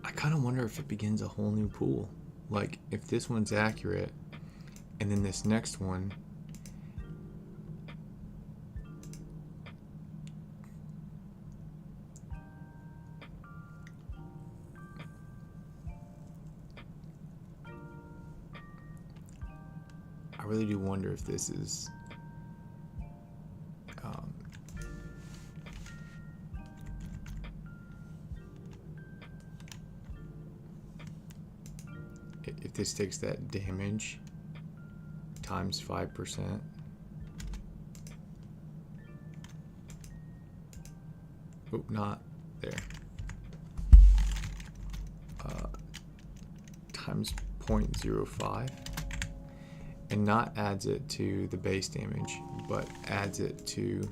I kind of wonder if it begins a whole new pool. Like, if this one's accurate, and then this next one I really do wonder if this is if this takes that damage times 5%. Oh, not there. Times 0.05, and not adds it to the base damage, but adds it to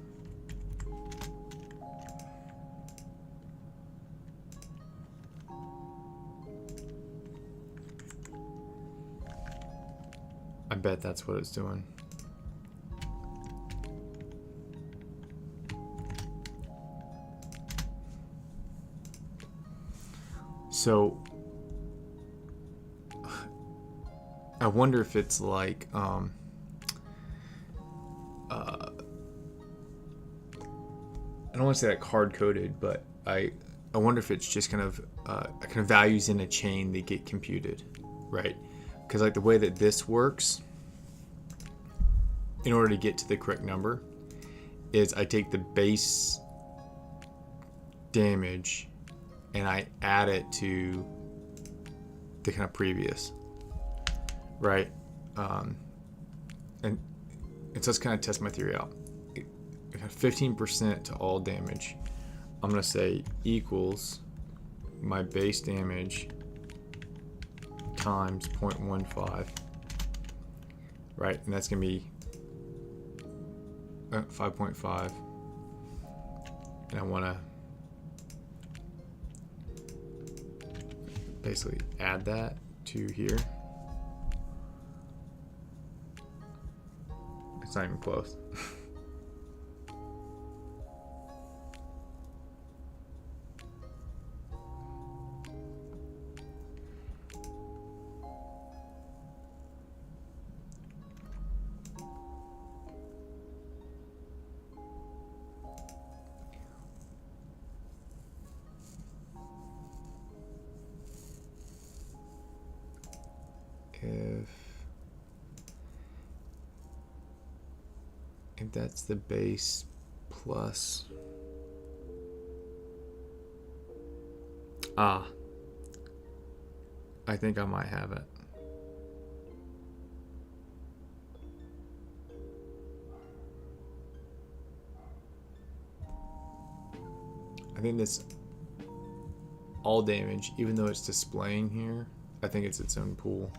I bet that's what it's doing. So I wonder if it's like don't want to say like hard coded, but I wonder if it's just kind of values in a chain that get computed, right? Because like the way that this works, in order to get to the correct number, is I take the base damage and I add it to the kind of previous, right? And so let's kind of test my theory out. 15% to all damage. I'm going to say equals my base damage times 0.15, right? And that's going to be 5.5. And I want to basically add that to here. It's not even close. If that's the base plus I think I might have it. I think this all damage, even though it's displaying here, I think it's its own pool.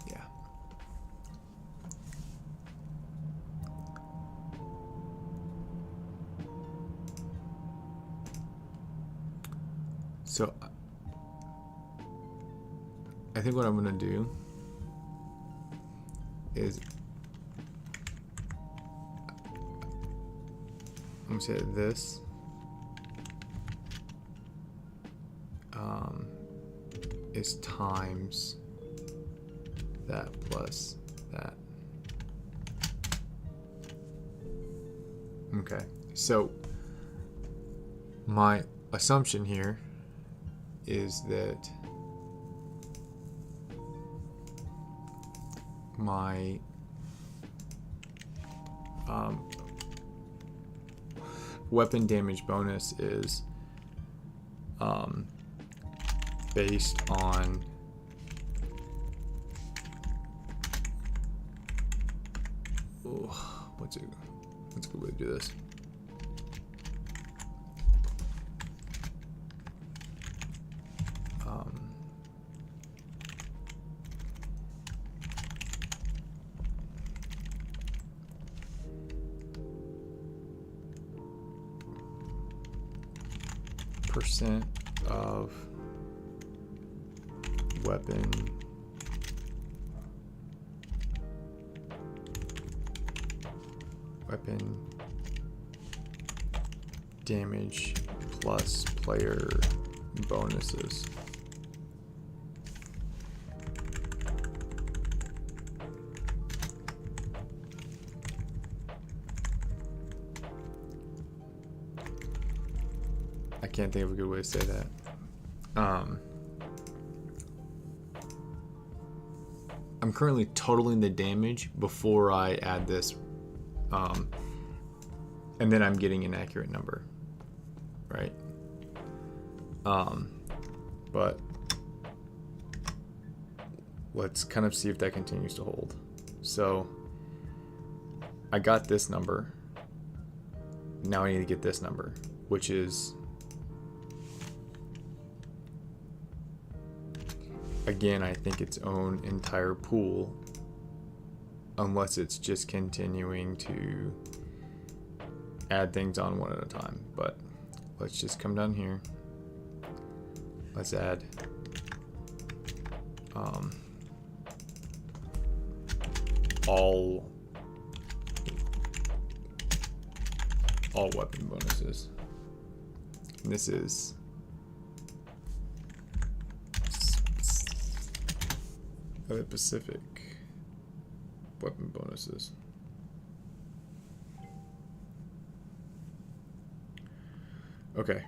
Yeah. So I think what I'm going to do is I'm going to say this is times that plus that. Okay, so my assumption here is that my weapon damage bonus is based on what's a good way to do this? Percent of weapon damage plus player bonuses. I can't think of a good way to say that. I'm currently totaling the damage before I add this, and then I'm getting an accurate number, right? But let's kind of see if that continues to hold. So I got this number. Now I need to get this number, which is, again, I think its own entire pool, unless it's just continuing to add things on one at a time. But let's just come down here. Let's add um, all weapon bonuses. And this is the Pacific weapon bonuses. Okay,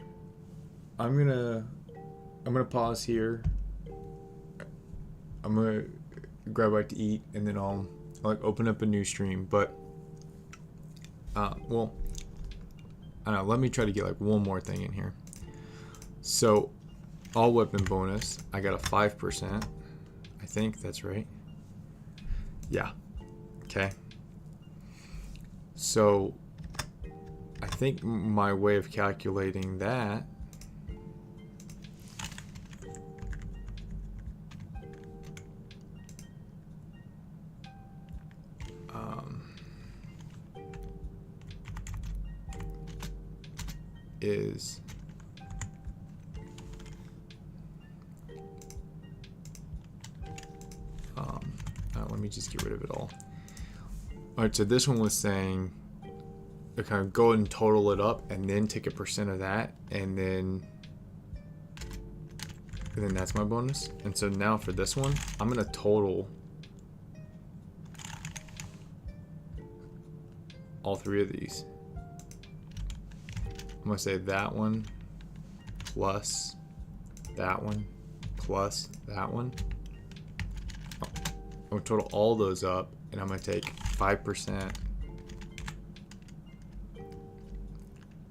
I'm gonna pause here. I'm gonna grab a bite to eat, and then I'll like open up a new stream. But well, I don't know. Let me try to get like one more thing in here. So, all weapon bonus, I got a 5%. I think that's right. Yeah. Okay. So, I think my way of calculating that is let me just get rid of it all. Alright, so this one was saying kind of go and total it up and then take a percent of that, and then that's my bonus. And so now for this one, I'm gonna total all three of these. I'm gonna say that one plus that one plus that one. I'm gonna total all those up, and I'm gonna take 5%,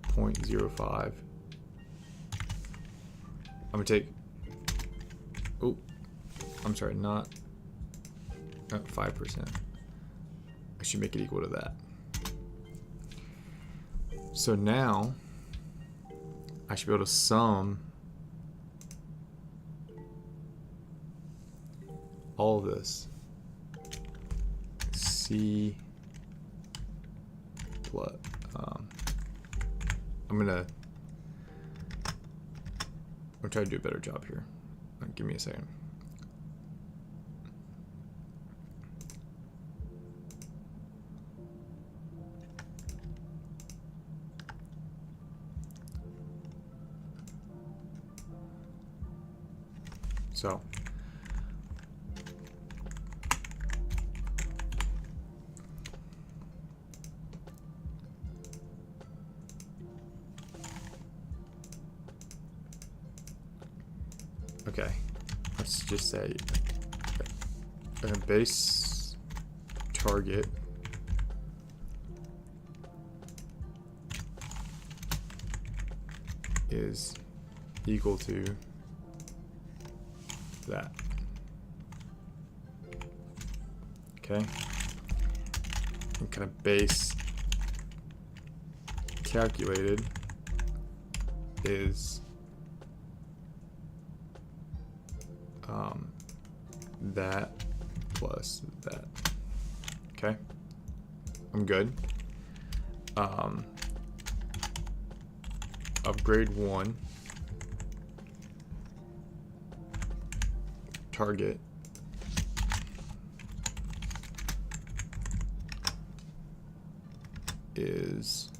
0.05. I'm gonna take, oh, I'm sorry, not 5%. I should make it equal to that. So now I should be able to sum all of this. C plus, I'm gonna try to do a better job here. Give me a second. So okay, let's just say a base target is equal to that. Okay, and kind of base calculated is that plus that. Okay, I'm good. Upgrade 1 target is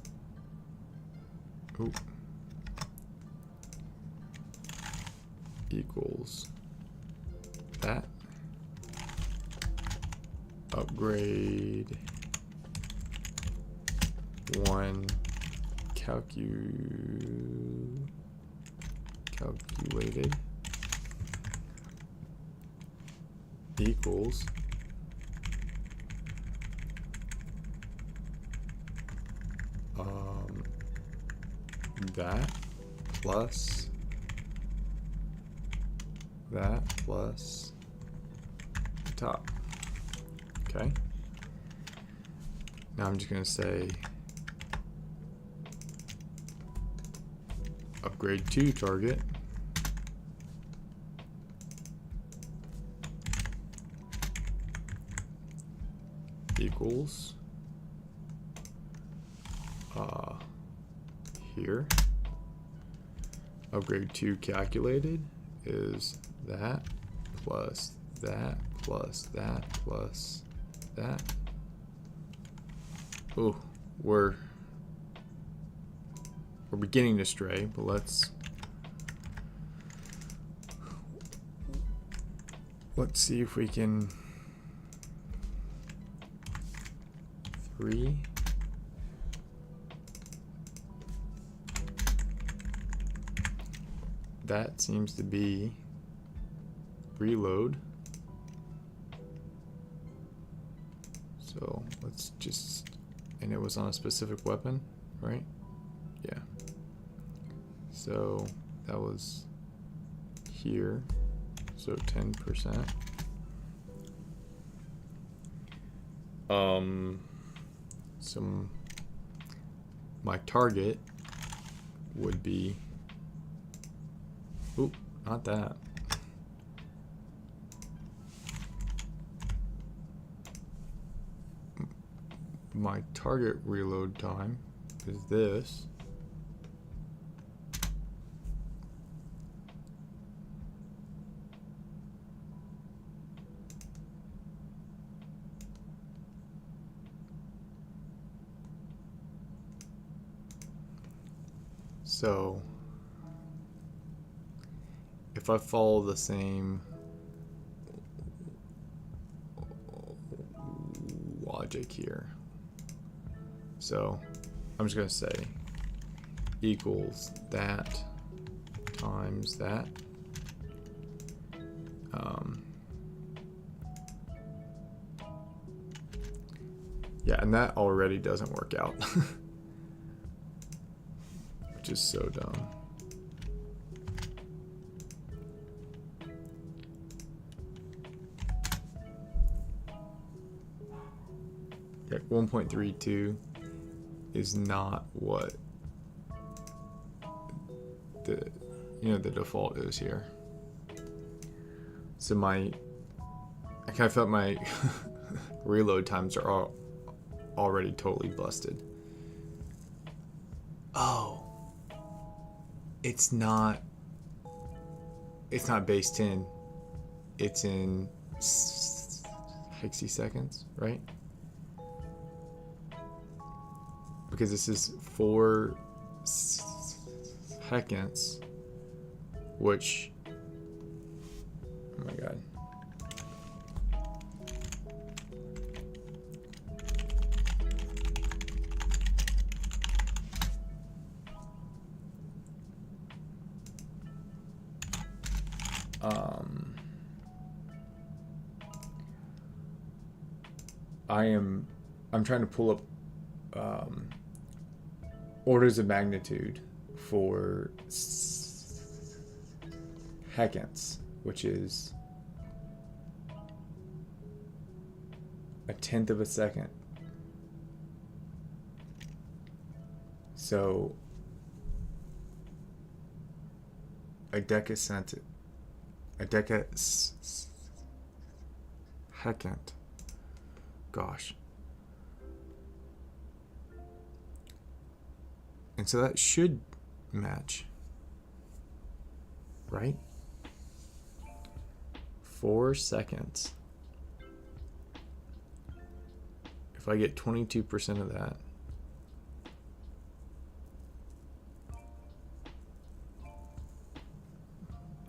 equals that. Upgrade 1 calculated equals that plus that plus the top. Okay, now I'm just going to say upgrade 2 target equals here. Upgrade 2 calculated is that plus that plus that plus that. Ooh, we're beginning to stray, but let's see if we can 3. That seems to be reload. So let's just, and it was on a specific weapon, right? Yeah. So that was here. So 10%. So my target would be, oop, not that. My target reload time is this. So if I follow the same logic here, so I'm just going to say equals that times that. Yeah, and that already doesn't work out. Which is so dumb. Yeah, 1.32 is not what the default is here. So I kind of felt my reload times are already totally busted. Oh, it's not base 10. It's in hexaseconds, right? Because this is 4 seconds, which, oh my god. I'm trying to pull up orders of magnitude for seconds, which is a tenth of a second. So a decasecond. Gosh. And so that should match, right? 4 seconds. If I get 22% of that,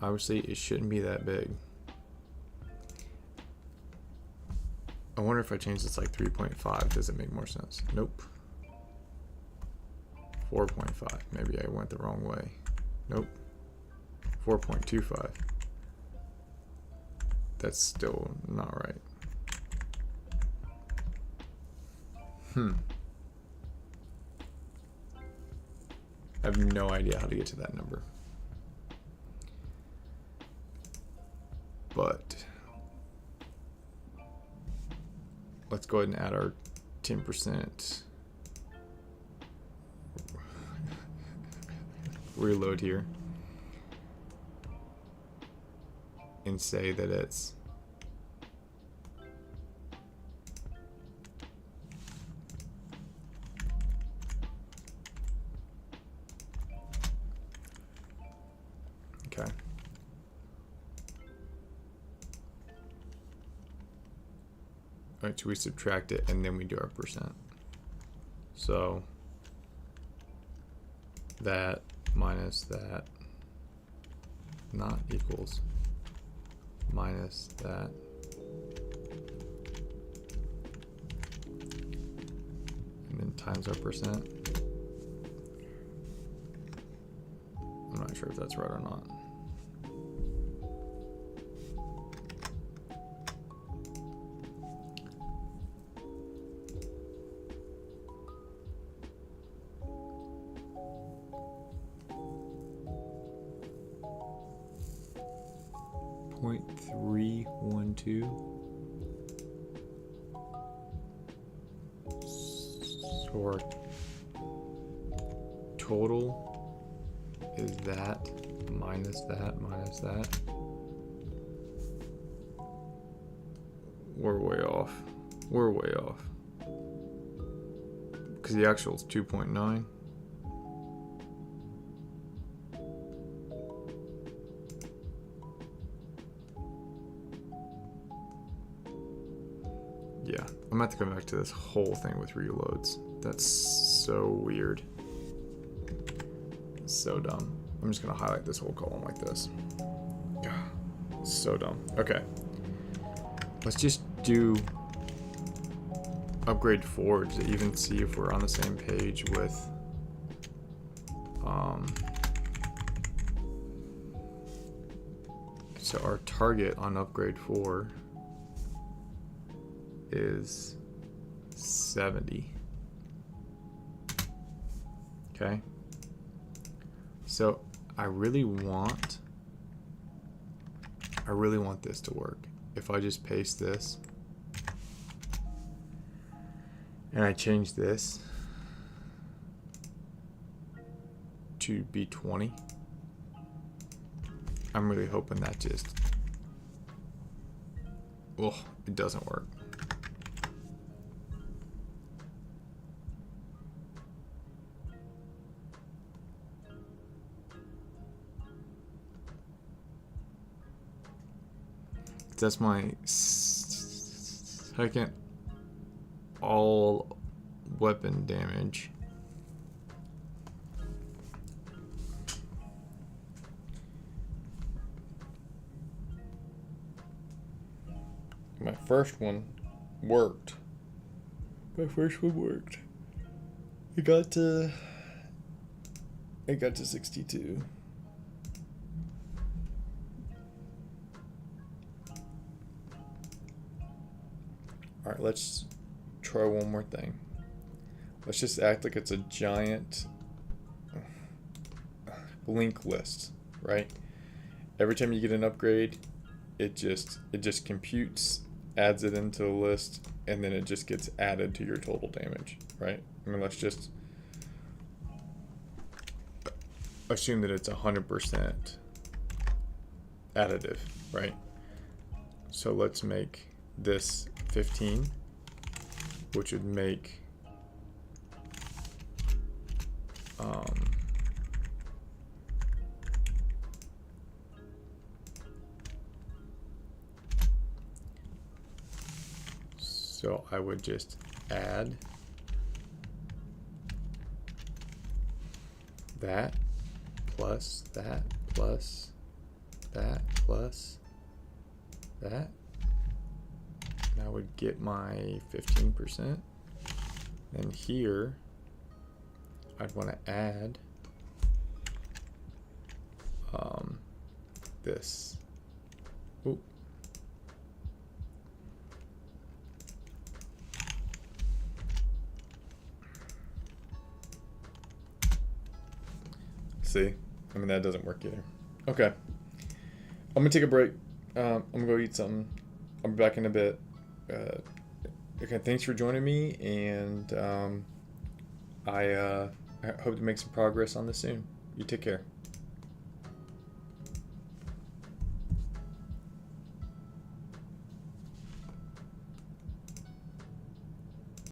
obviously it shouldn't be that big. I wonder if I change this like 3.5, does it make more sense? Nope. 4.5. Maybe I went the wrong way. Nope. 4.25. That's still not right. I have no idea how to get to that number. But let's go ahead and add our 10% reload here and say that it's okay. Right, so we subtract it and then we do our percent. So that minus that not equals minus that. And then times our percent. I'm not sure if that's right or not. Point 312. So our total is that minus that minus that. We're way off. We're way off. Because the actual is 2.9. Yeah, I'm gonna have to come back to this whole thing with reloads. That's so weird. It's so dumb. I'm just gonna highlight this whole column like this. So dumb. Okay. Let's just do upgrade forge to even see if we're on the same page with so our target on upgrade 4 is 70. Okay. So I really want this to work. If I just paste this and I change this to be 20, I'm really hoping that just, oh, it doesn't work. That's my second all weapon damage. My first one worked. It got to 62. All right, let's try one more thing. Let's just act like it's a giant link list, right? Every time you get an upgrade, it just computes, adds it into the list, and then it just gets added to your total damage, right? I mean, let's just assume that it's 100% additive, right? So let's make this 15, which would make so I would just add that plus that plus that plus that. And I would get my 15%. And here, I'd want to add this. Ooh. See? I mean, that doesn't work either. Okay. I'm going to take a break. I'm going to go eat something. I'll be back in a bit. Okay, thanks for joining me, and I hope to make some progress on this soon. You take care.